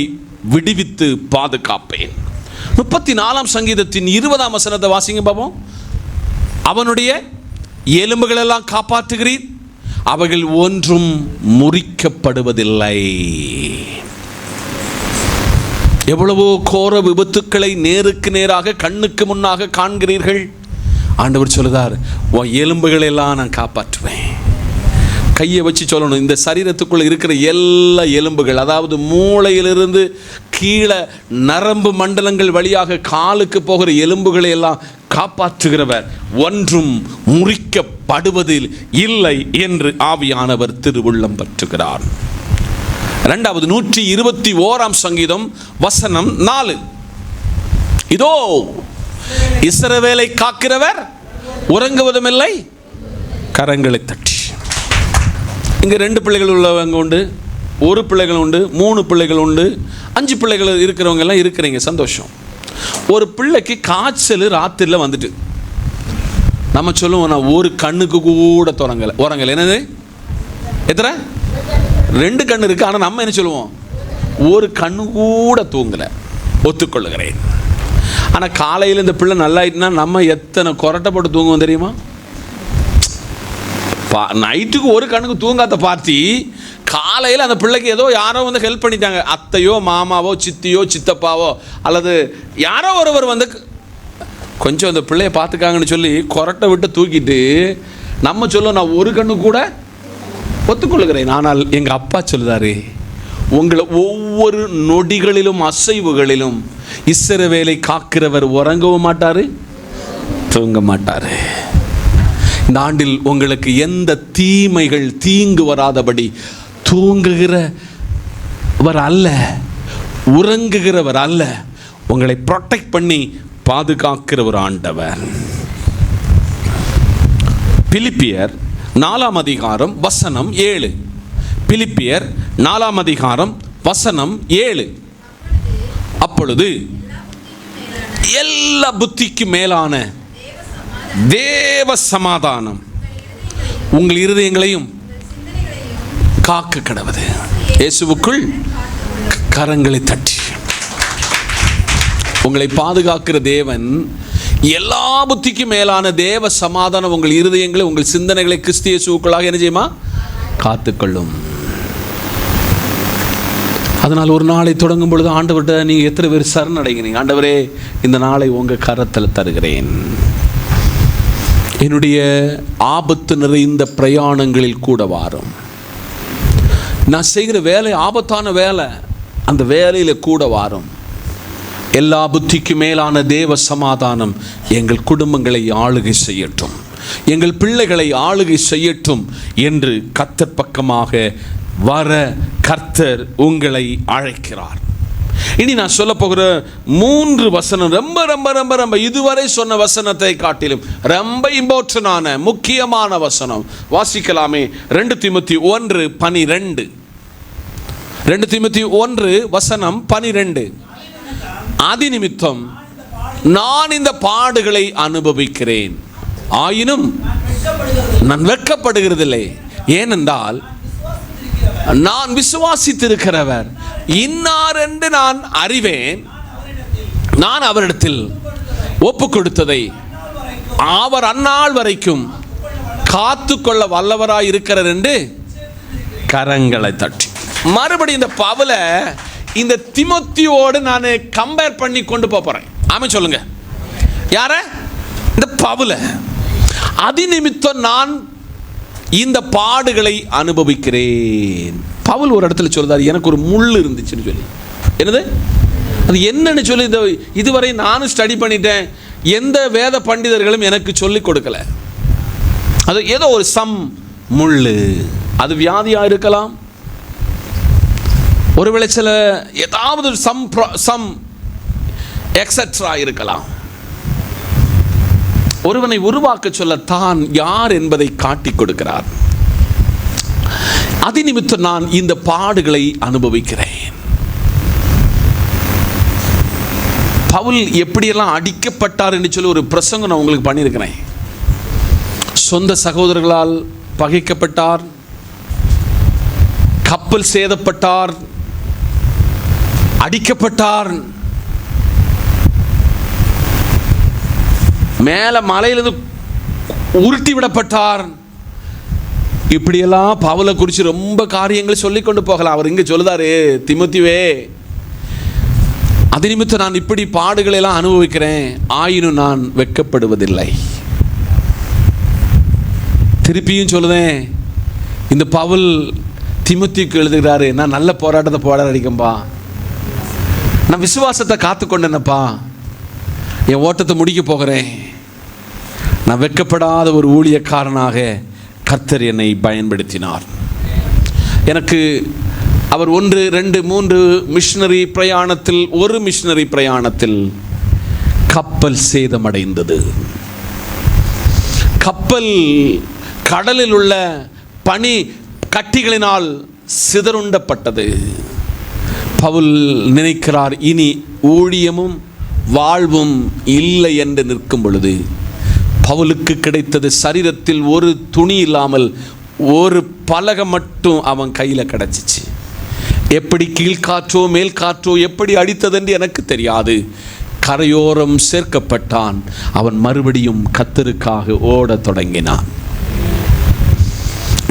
விடுவித்து பாதுகாப்பேன். 34 சங்கீதத்தின் 20 வசனத்தை வாசிங்க பாப்போம். அவனுடைய எலும்புகள் எல்லாம் காப்பாற்றுகிறீர், அவைகள் ஒன்றும் முறிக்கப்படுவதில்லை. எவ்வளவோ கோர விபத்துக்களை நேருக்கு நேராக கண்ணுக்கு முன்னாக காண்கிறீர்கள். ஆண்டவர் சொல்லுதார், உன் எலும்புகளை எல்லாம் நான் காப்பாற்றுவேன். கையை வச்சு சொல்லணும், இந்த சரீரத்துக்குள்ள இருக்கிற எல்லா எலும்புகள், அதாவது மூளையிலிருந்து கீழே நரம்பு மண்டலங்கள் வழியாக காலுக்கு போகிற எலும்புகளை எல்லாம் காப்பாற்றுகிறவர், ஒன்றும் முறிக்கப்படுவதில் இல்லை என்று ஆவியானவர் திருவுள்ளம் பற்றுகிறார். 121 சங்கீதம் வசனம் 4. இதோ இஸ்ரவேலை காக்கிறவர் உறங்குவதும் இல்லை, கரங்களை தட்டி. இங்கே 2 பிள்ளைகள் உள்ளவங்க உண்டு, 1 பிள்ளைகள் உண்டு, 3 பிள்ளைகள் உண்டு, 5 பிள்ளைகள் இருக்கிறவங்க எல்லாம் இருக்கிறீங்க, சந்தோஷம். ஒரு பிள்ளைக்கு காய்ச்சல் ராத்திரியில் வந்துட்டு நம்ம சொல்லுவோம், நான் ஒரு கண்ணுக்கு கூட உறங்கலை. என்னது எத்தனை? 2 கண்ணு இருக்கு, ஆனால் நம்ம என்ன சொல்லுவோம், ஒரு கண்ணு கூட தூங்கலை. ஒத்துக்கொள்ளுகிறேன். ஆனால் காலையில் இந்த பிள்ளை நல்லாயிட்டுனா நம்ம எத்தனை கொரட்டை போட்டு தூங்குவோம் தெரியுமா? நைட்டுக்கு ஒரு கண்ணுக்கு தூங்காத பார்த்தி காலையில் அந்த பிள்ளைக்கு ஏதோ யாரோ வந்து ஹெல்ப் பண்ணிட்டாங்க, அத்தையோ மாமாவோ சித்தியோ சித்தப்பாவோ அல்லது யாரோ ஒருவர் வந்து கொஞ்சம் அந்த பிள்ளைய பார்த்துக்காங்கன்னு சொல்லி கொரட்டை விட்டு தூக்கிட்டு நம்ம சொல்லுவோம், நான் ஒரு கண்ணு கூட ஒத்துக்கொள்ளுகிறேன். ஆனால் எங்கள் அப்பா சொல்லுதாரு, உங்களை ஒவ்வொரு நொடிகளிலும் அசைவுகளிலும் இஸ்ரவேலை காக்கிறவர் உறங்கவும் மாட்டார், தூங்க மாட்டார். இந்த ஆண்டில் உங்களுக்கு எந்த தீமைகள் தீங்கு வராதபடி தூங்குகிறவர் அல்ல, உறங்குகிறவர் அல்ல, உங்களை ப்ரொடெக்ட் பண்ணி பாதுகாக்கிற ஒரு ஆண்டவர். பிலிப்பியர் 4 அதிகாரம் வசனம் 7. பிலிப்பியர் 4 அதிகாரம் வசனம் 7. அப்பொழுது எல்லா புத்திக்கு மேலான தேவ சமாதானம் உங்கள் இருதயங்களையும் காக்க கடவது. இயேசுவுக்குள் கரங்களை தட்டி உங்களை பாதுகாக்கிற தேவன் எல்லா புத்திக்கு மேலான தேவ சமாதானம் உங்கள் இருதயங்களை உங்கள் சிந்தனைகளை கிறிஸ்து இயேசுவுக்குள்ளாக என்ன செய்யுமா? காத்துக்கொள்ளும். அதனால் ஒரு நாளை தொடங்கும் பொழுது ஆண்டவர்கிட்ட நீங்கள் எத்தனை பேர் சரணடைகிறீங்க? ஆண்டவரே, இந்த நாளை உங்கள் கரத்தில் தருகிறேன். என்னுடைய ஆபத்து நிறைந்த பிரயாணங்களில் கூட வாரும். நான் செய்கிற வேலை ஆபத்தான வேலை, அந்த வேலையில் கூட வாரும். எல்லா புத்திக்கு மேலான தேவ சமாதானம் எங்கள் குடும்பங்களை ஆளுகை செய்யட்டும், எங்கள் பிள்ளைகளை ஆளுகை செய்யட்டும் என்று கர்த்தர் பக்கமாக வர கர்த்தர் உங்களை அழைக்கிறார். இனி நான் சொல்ல போகிற 3 வசனம் ரொம்ப ரொம்ப ரொம்ப ரொம்ப இதுவரை சொன்ன வசனத்தை காட்டிலும் ரொம்ப இம்பார்ட்டன்டான முக்கியமான வசனம். வாசிக்கலாமே? 2 தீமோத்தேயு 1:12. 2 தீமோத்தேயு 1:12. ஆதி நிமித்தம் நான் இந்த பாடுகளை அனுபவிக்கிறேன், ஆயினும் நான் வெட்கப்படுகிறதில்லை. ஏனென்றால் நான் விசுவாசித்திருக்கிறவர் இன்னார் என்று நான் அறிவேன். நான் அவரிடத்தில் ஒப்பு கொடுத்ததை அவர் அந்நாள் வரைக்கும் காத்துக்கொள்ள வல்லவராய் இருக்கிறார் என்று கரங்களை தட்டி. மறுபடியும் இந்த பவுலை இந்த தீமோத்தேயுவோடு நான் கம்பேர் பண்ணி கொண்டு போறேன். ஆமா சொல்லுங்க, யார? இந்த பவுலை. அதிநிமித்தம் நான் இந்த பாடுகளை அனுபவிக்கிறேன். பவுல் ஒரு இடத்துல சொல்றாரு, எனக்கு ஒரு முள் இருந்துச்சுன்னு சொல்லி. என்னது அது? என்னன்னு சொல்லி இதுவரை நானும் ஸ்டடி பண்ணிட்டேன், எந்த வேத பண்டிதர்களும் எனக்கு சொல்லி கொடுக்கல. அது ஏதோ ஒரு முள். அது வியாதியா இருக்கலாம், ஒருவேளை சில ஏதாவது சம் எக்ஸெட்ரா இருக்கலாம். ஒருவனை உருவாக்க சொல்ல தான் யார் என்பதை காட்டி கொடுக்கிறார். அதி நிமித்தம் நான் இந்த பாடுகளை அனுபவிக்கிறேன். பவுல் எப்படியெல்லாம் அடிக்கப்பட்டார் என்று சொல்லி ஒரு பிரசங்கம் நான் உங்களுக்கு பண்ணியிருக்கிறேன். சொந்த சகோதரர்களால் பகைக்கப்பட்டார், கப்பல் சேதப்பட்டார், அடிக்கப்பட்டார், மேல மலையிலிருந்து உருட்டி விடப்பட்டார். இப்படியெல்லாம் பவுலை குறித்து ரொம்ப காரியங்கள் சொல்லிக் கொண்டு போகலாம். அவர் இங்க சொல்லுதாரு, தீமோத்தேயுவே, அது நிமித்தம் நான் இப்படி பாடுகளை எல்லாம் அனுபவிக்கிறேன், ஆயினும் நான் வெட்கப்படுவதில்லை. திருப்பியும் சொல்லுதேன், இந்த பவுல் தீமோத்தேயுக்கு எழுதுகிறாரு, நான் நல்ல போராட்டத்தை போராடிக்கம்பா, நான் விசுவாசத்தை காத்து கொண்டேனப்பா, என் ஓட்டத்தை முடிக்க போகிறேன், நான் வெட்கப்படாத ஒரு ஊழியக்காரனாக கர்த்தர் என்னை பயன்படுத்தினார். எனக்கு அவர் 1, 2, 3 மிஷனரி பிரயாணத்தில், ஒரு மிஷனரி பிரயாணத்தில் கப்பல் சேதமடைந்தது. கப்பல் கடலில் உள்ள பனி கட்டிகளினால் சிதறுண்டப்பட்டது. பவுல் நினைக்கிறார், இனி ஊழியமும் வாழ்வும் இல்லை என்று நிற்கும் பொழுது பவுலுக்கு கிடைத்தது சரீரத்தில் ஒரு துணி இல்லாமல் ஒரு பலகை மட்டும் அவன் கையில் கிடச்சிச்சு. எப்படி கீழ்காற்றோ மேல் காற்றோ எப்படி அடித்ததென்று எனக்கு தெரியாது. கரையோரம் சேர்க்கப்பட்டான். அவன் மறுபடியும் கர்த்தருக்காக ஓடத் தொடங்கினான்.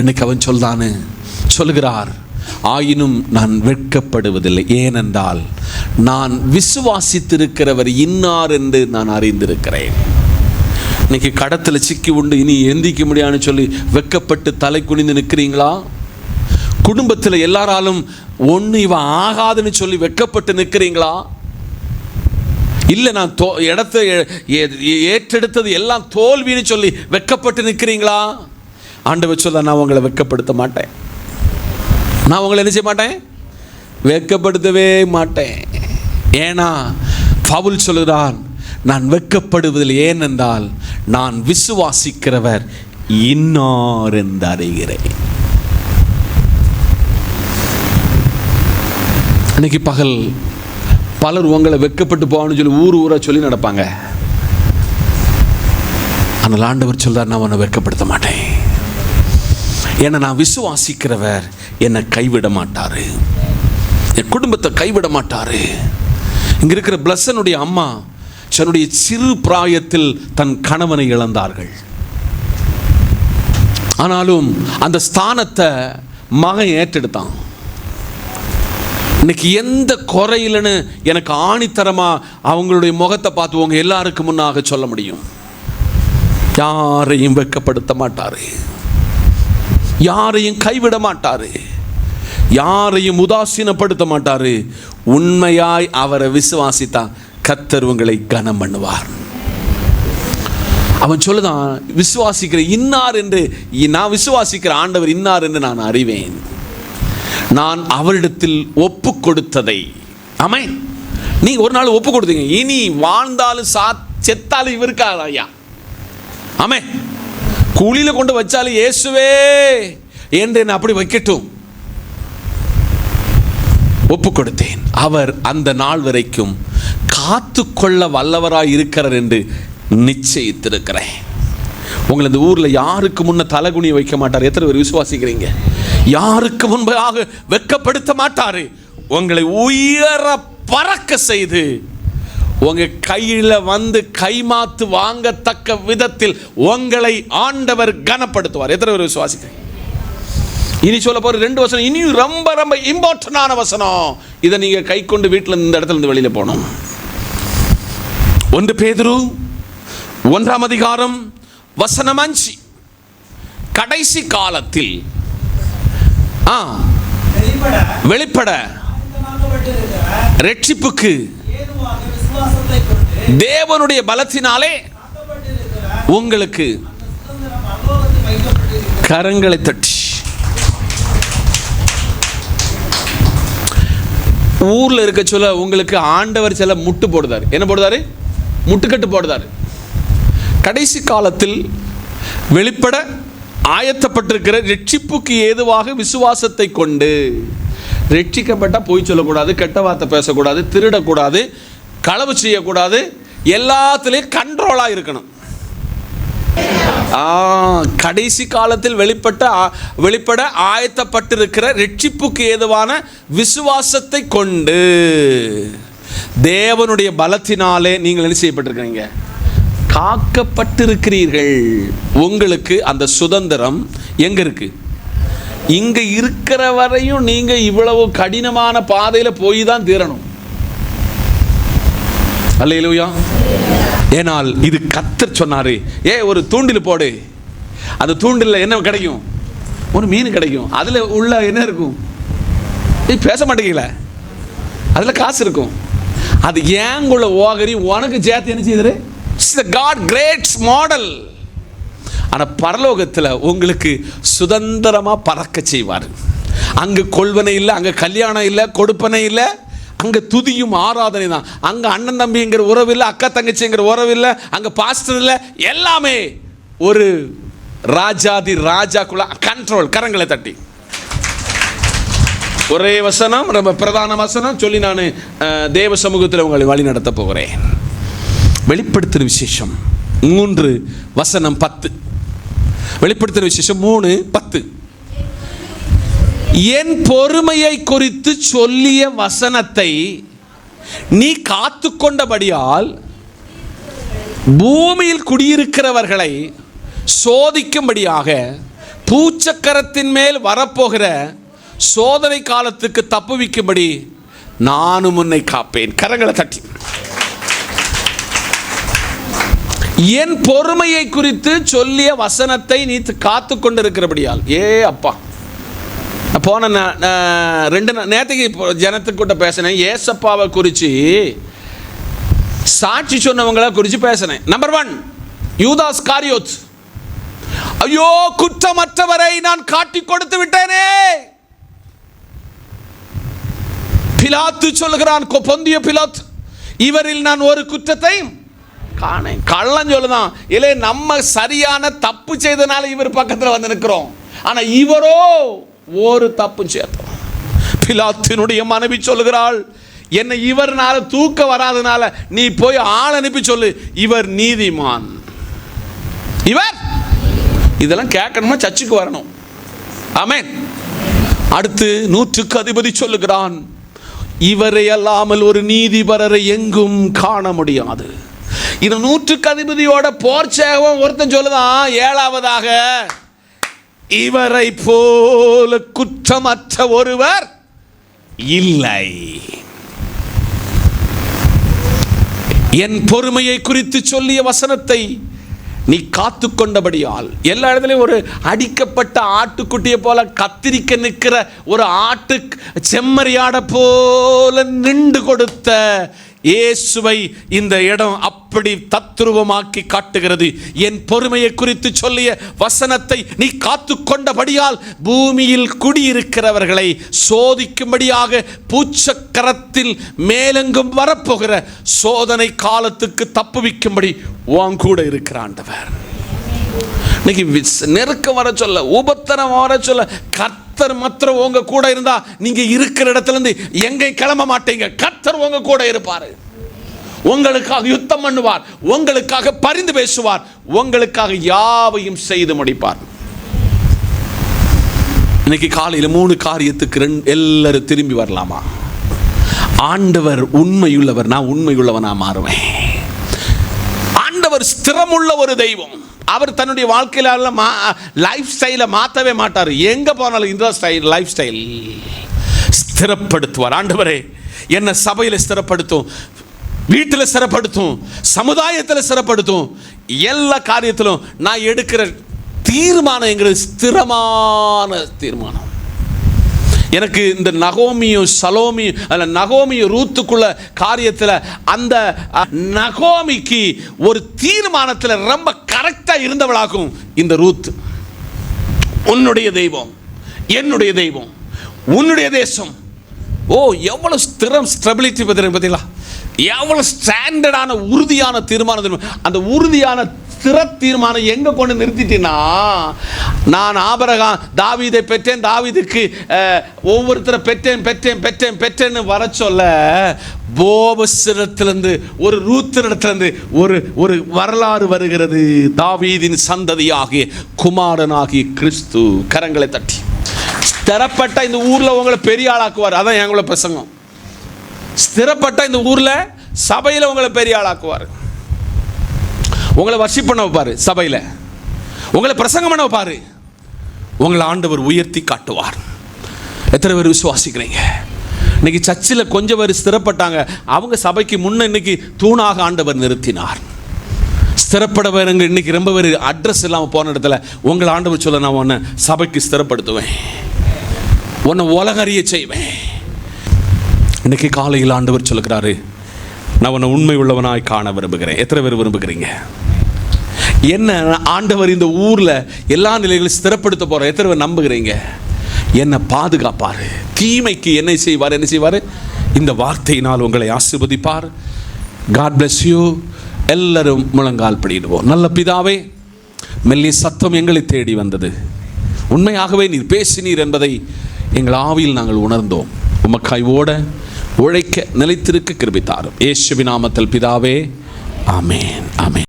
இன்னைக்கு அவன் சொல்கிறார், ஆயினும் நான் வெட்கப்படுவதில்லை, ஏனென்றால் நான் விசுவாசித்திருக்கிறவர் இன்னார் என்று நான் அறிந்திருக்கிறேன். இன்னைக்கு கடத்தில் சிக்கி உண்டு, இனி எந்திக்க முடியாதுன்னு சொல்லி வெட்கப்பட்டு தலை குனிந்து நிற்கிறீங்களா? குடும்பத்தில் எல்லாராலும் ஒன்று இவன் ஆகாதுன்னு சொல்லி வெட்கப்பட்டு நிற்கிறீங்களா? இல்லை நான் இடத்தை ஏற்றெடுத்தது எல்லாம் தோல்வின்னு சொல்லி வெட்கப்பட்டு நிற்கிறீங்களா? ஆண்டவர் சொல்ல, நான் உங்களை வெட்கப்படுத்த மாட்டேன், நான் உங்களை என்ன செய்ய மாட்டேன், வெட்கப்படுத்தவே மாட்டேன். ஏன்னா பவுல் சொல்கிறான், நான் வெட்கப்படுவதில், ஏனென்றால் நான் விசுவாசிக்கிறவர் இன்னார் என்று அறிகிறேன். இன்னைக்கு பகல் பலர் உங்களை வெட்கப்பட்டு போவான்னு சொல்லி ஊரா சொல்லி நடப்பாங்க. ஆனால் ஆண்டவர் சொல்றார், நான் உன்னை வெட்கப்படுத்த மாட்டேன், ஏன்னா நான் விசுவாசிக்கிறவர் என்னை கைவிட மாட்டாரு, என் குடும்பத்தை கைவிட மாட்டாரு. இங்க இருக்கிற பிளஸனுடைய அம்மா தன்னுடைய சிறு பிராயத்தில் தன் கணவனை இழந்தார்கள். ஆனாலும் அந்த ஸ்தானத்தை மகன் ஏற்றெடுத்தான். இன்னைக்கு எந்த குறையிலன்னு எனக்கு ஆணித்தரமா அவங்களுடைய முகத்தை பார்த்து உங்க எல்லாருக்கும் முன்னாக சொல்ல முடியும். யாரையும் வெட்கப்படுத்த மாட்டாரு, யாரையும் கைவிட மாட்டாரு, யாரையும் உதாசீனப்படுத்த மாட்டாரு. உண்மையாய் அவரை விசுவாசித்தா கர்த்தர் உங்களை கனம் பண்ணுவார். அவன் சொல்லுதான், விசுவாசிக்கிற இன்னார் என்று, நான் விசுவாசிக்கிற ஆண்டவர் இன்னார் என்று நான் அறிவேன், நான் அவரிடத்தில் ஒப்பு கொடுத்ததை. ஆமென். நீங்க ஒரு நாள் ஒப்பு கொடுத்தீங்க, இனி வாழ்ந்தாலும் செத்தாலும் இவருக்காக ஐயா. ஆமென். குழியில கொண்டு வச்சாலும் இயேசுவே என்று என்ன அப்படி வைக்கட்டும், ஒப்பு கொடுத்தேன். அவர் அந்த நாள் வரைக்கும் காத்து கொள்ள வல்லவராய் இருக்கிறார் என்று நிச்சயித்திருக்கிறேன். உங்களை இந்த ஊர்ல யாருக்கு முன்ன தலைகுனி வைக்க மாட்டார். எத்தனை பேர் விசுவாசிக்கிறீங்க? யாருக்கு முன்பாக வெட்கப்படுத்த மாட்டாரு. உங்களை உயர பறக்க செய்து உங்க கையில வந்து கைமாத்து வாங்கத்தக்க விதத்தில் உங்களை ஆண்டவர் கனப்படுத்துவார். எத்தனை பேர் விசுவாசிக்கிறீங்க? இனி சொல்ல போற 2 வசனம் இனியும் ரொம்ப ரொம்ப இம்பார்ட்டன்டான வசனம். இதை நீங்க கை கொண்டு வீட்டில் இந்த இடத்துல இருந்து வெளியில போகணும். 1 பேதுரு 1ஆம் அதிகாரம் வசனம் 5. கடைசி காலத்தில் வெளிப்பட ரட்சிப்புக்கு தேவனுடைய பலத்தினாலே உங்களுக்கு கரங்களை தட்டி, ஊர்ல இருக்க சொல்ல உங்களுக்கு ஆண்டவர் சில முட்டு போடுதாரு. என்ன போடுதாரு? முட்டுக்கட்டு போடுதாரு. கடைசி காலத்தில் வெளிப்பட ஆயத்தப்பட்டிருக்கிற ரட்சிப்புக்கு ஏதுவாக விசுவாசத்தை கொண்டு. ரட்சிக்கப்பட்டா பொய் சொல்லக்கூடாது, கெட்ட வார்த்தை பேசக்கூடாது, திருடக்கூடாது, களவு செய்யக்கூடாது, எல்லாத்துலேயும் கண்ட்ரோலாக இருக்கணும். கடைசி காலத்தில் வெளிப்பட ஆயத்தப்பட்டிருக்கிற ரட்சிப்புக்கு ஏதுவான விசுவாசத்தை கொண்டு தேவனுடைய பலத்தினாலே நீங்கள் என்ன செய்யப்பட்டிருக்கிறீங்க? காக்கப்பட்டிருக்கிறீர்கள். உங்களுக்கு அந்த சுதந்திரம் எங்க இருக்கு? இங்க இருக்கிற வரையும் நீங்க இவ்வளவு கடினமான பாதையில போய் தான் தீரணும். அல்லேலூயா. ஏனால் இது கர்த்தர் சொன்னாரு, ஒரு தூண்டில் போடு, அந்த தூண்டில் என்ன கிடைக்கும்? ஒரு மீன் கிடைக்கும். அதுல உள்ள என்ன இருக்கும்? பேச மாட்டீங்களா? அதுல காசு இருக்கும். அது ஏங்குள்ள ஓகரி உனக்கு சேர்த்து என்ன செய்யுது? God great model. ஆனா பரலோகத்துல உங்களுக்கு சுதந்திரமா பறக்க செய்வார். அங்க கொள்வனை இல்லை, அங்க கல்யாணம் இல்லை, கொடுப்பனை இல்லை, அங்க துதியும் ஆராதனை தான். அங்க அண்ணன் தம்பிங்கிற உறவு இல்லை, அக்கா தங்கச்சிங்கிற உறவு இல்லை, அங்க பாஸ்டர் இல்லை. எல்லாமே ஒரு ராஜாதி ராஜாக்குள்ள கண்ட்ரோல். கரங்களை தட்டி ஒரே வசனம், ரொம்ப பிரதான வசனம் சொல்லி நான் தேவ சமூகத்தில் உங்களை வழி நடத்த போகிறேன். வெளிப்படுத்துகிற விசேஷம் 3:10. வெளிப்படுத்துகிற விசேஷம் 3:10. என் பொறுமையை குறித்து சொல்லிய வசனத்தை நீ காத்து கொண்டபடியால் பூமியில் குடியிருக்கிறவர்களை சோதிக்கும்படியாக பூச்சக்கரத்தின் மேல் வரப்போகிற சோதனை காலத்துக்கு தப்புவிக்கும்படி நானும் உன்னை காப்பேன். கரங்களை தட்டி. என் பொறுமையை குறித்து சொல்லிய வசனத்தை நீ காத்து கொண்டிருக்கிறபடியால். அப்பா, போன 2 நேற்றுக்கு ஜனத்துக்கிட்ட பேசினேன். ஏசப்பாவை குறித்து சாட்சி சொன்னவங்களை குறித்து பேசினேன். நம்பர் 1 யூதாஸ் காரியோத். ஐயோ, குற்றமற்றவரை நான் காட்டி கொடுத்து விட்டேனே. பிலாத்து சொல்லுகிறான், பொந்திய பிலாத், இவரில் நான் ஒரு குற்றத்தை காணேன். கள்ளன் சொல்லுதான், இல்லை நம்ம சரியான தப்பு செய்தனால இவர் பக்கத்தில் வந்து நிற்கிறோம். ஆனா இவரோ ஒரு தப்பு செய்தோம். பிலாத்தினுடைய மனைவி சொல்லுகிறாள், என்னை இவர்னால தூக்க வராதனால நீ போய் ஆள் அனுப்பி சொல்லு, இவர் நீதிமான். இவர் இதெல்லாம் கேட்கணுமா? சர்ச்சுக்கு வரணும். ஆமென். அடுத்து 100க்கு அதிபதி சொல்லுகிறான், இவரை அல்லாமல் ஒரு நீதிபரரை எங்கும் காண முடியாது. இது 100க்கு அதிபதியோட போர்ச்சேகம். ஒருத்தன் சொல்லுதான், 7வதாக இவரை போல குற்றமற்ற ஒருவர் இல்லை. என் பொறுமையை குறித்து சொல்லிய வசனத்தை நீ காத்து கொண்டபடியால். எல்லா இடத்துலையும் ஒரு அடிக்கப்பட்ட ஆட்டுக்குட்டியை போல கத்திரிக்க நிற்கிற ஒரு ஆட்டு செம்மறியாட போல நின்று கொடுத்த இயேசுவை இந்த இடம் அப்படி தத்ரூபமாக்கி காட்டுகிறது. என் பொறுமையை குறித்து சொல்லிய வசனத்தை நீ காத்து கொண்டபடியால் பூமியில் குடியிருக்கிறவர்களை சோதிக்கும்படியாக பூச்சக்கரத்தில் மேலெங்கும் வரப்போகிற சோதனை காலத்துக்கு தப்புவிக்கும்படி உன் கூட இருக்கிற ஆண்டவர். இன்னைக்கு நெருக்கம் வர சொல்ல, உபத்திரம் வர சொல்ல, கர்த்தர் மாத்திரம் உங்க கூட இருந்தா நீங்க இருக்கிற இடத்துல இருந்து எங்கே கிளம்ப மாட்டீங்க. கர்த்தர் உங்க கூட இருப்பாரு. உங்களுக்காக யுத்தம் பண்ணுவார், உங்களுக்காக பரிந்து பேசுவார், உங்களுக்காக யாவையும் செய்து முடிப்பார். இன்னைக்கு காலையில் 3 காரியத்துக்கு எல்லாரும் திரும்பி வரலாமா? ஆண்டவர் உண்மையுள்ளவர், நான் உண்மையுள்ளவனா மாறுவேன். ஆண்டவர் ஸ்திரமுள்ள ஒரு தெய்வம். அவர் தன்னுடைய வாழ்க்கையில லைஃப் ஸ்டைலை மாற்றவே மாட்டார். எங்க போனாலும் இந்த ஸ்டைல் லைஃப் ஸ்டைல் ஸ்திரப்படுத்துவார். ஆண்டவரே, என்ன சபையில் ஸ்திரப்படுத்தும், வீட்டில் ஸ்திரப்படுத்தும், சமுதாயத்தில் ஸ்திரப்படுத்தும். எல்லா காரியத்திலும் நான் எடுக்கிற தீர்மானம் ஸ்திரமான தீர்மானம். எனக்கு இந்த நகோமியும் சலோமியும், அதில் நகோமியும் ரூத்துக்குள்ள காரியத்தில் அந்த நகோமிக்கு ஒரு தீர்மானத்தில் ரொம்ப கரெக்டாக இருந்தவளாகும் இந்த ரூத். உன்னுடைய தெய்வம், என்னுடைய தெய்வம், உன்னுடைய தேசம். எவ்வளவு ஸ்திரம், ஸ்டெபிலிட்டி பார்த்தீங்களா? எவ்வளவு ஸ்டாண்டர்டான உறுதியான தீர்மானம். அந்த உறுதியான ஸ்திர தீர்மானம் எங்க கொண்டு நிறுத்திட்டீங்கன்னா, நான் ஆபிரகாம் தாவீதை பெற்றேன், தாவீதுக்கு ஒவ்வொருத்தரை பெற்றேன்னு வர சொல்ல, போவஸிடத்திலிருந்து ஒரு ரூத்தினிடத்திலிருந்து ஒரு வரலாறு வருகிறது. தாவீதின் சந்ததியாகிய குமாரனாகிய கிறிஸ்து. கரங்களை தட்டி. ஸ்திரப்பட்ட இந்த ஊர்ல உங்களை பெரிய ஆளாக்குவார். அதான் எங்களோட பிரசங்கம். ஸ்திரப்பட்ட இந்த ஊர்ல சபையில உங்களை பெரிய ஆளாக்குவார். உங்களை வர்ஷிப் பண்ண வைப்பாரு, சபையில உங்களை பிரசங்கம் பண்ண வைப்பாரு, உங்களை ஆண்டவர் உயர்த்தி காட்டுவார். எத்தனை பேர் விசுவாசிக்கிறீங்க? இன்னைக்கு சர்ச்சில் கொஞ்சம் பேர் ஸ்திரப்பட்டாங்க, அவங்க சபைக்கு முன்ன இன்னைக்கு தூணாக ஆண்டவர் நிறுத்தினார். ஸ்திரப்பட வேறுங்க. இன்னைக்கு ரொம்ப பேர் அட்ரஸ் இல்லாமல் போன இடத்துல உங்களை ஆண்டவர் சொல்ல, நான் உன்னை சபைக்கு ஸ்திரப்படுத்துவேன், உன்னை உலகறிய செய்வேன். இன்னைக்கு காலையில் ஆண்டவர் சொல்லுகிறாரு, நான் உன்னை உண்மை உள்ளவனாய் காண விரும்புகிறேன். எத்தனை பேர் விரும்புகிறீங்க? என்ன ஆண்டவர் இந்த ஊர்ல எல்லா நிலைகளும் ஸ்திரப்படுத்த போற எத்தனை பேர் நம்புகிறீங்க? என்னை பாதுகாப்பாரு, தீமைக்கு என்ன செய்வார்? இந்த வார்த்தையினால் உங்களை ஆசீர்வதிப்பார். God bless you. எல்லாரும் முழங்கால் படிடுவோம். நல்ல பிதாவே, மெல்லிய சத்தம் எங்களை தேடி வந்தது. உண்மையாகவே நீர் பேசினீர் என்பதை எங்கள் ஆவியில் நாங்கள் உணர்ந்தோம். உமக்காய் ஓட உழைக்க நிலைத்திருக்க கிருபை தாரும். இயேசுவின் நாமத்தில் பிதாவே, ஆமென், ஆமென்.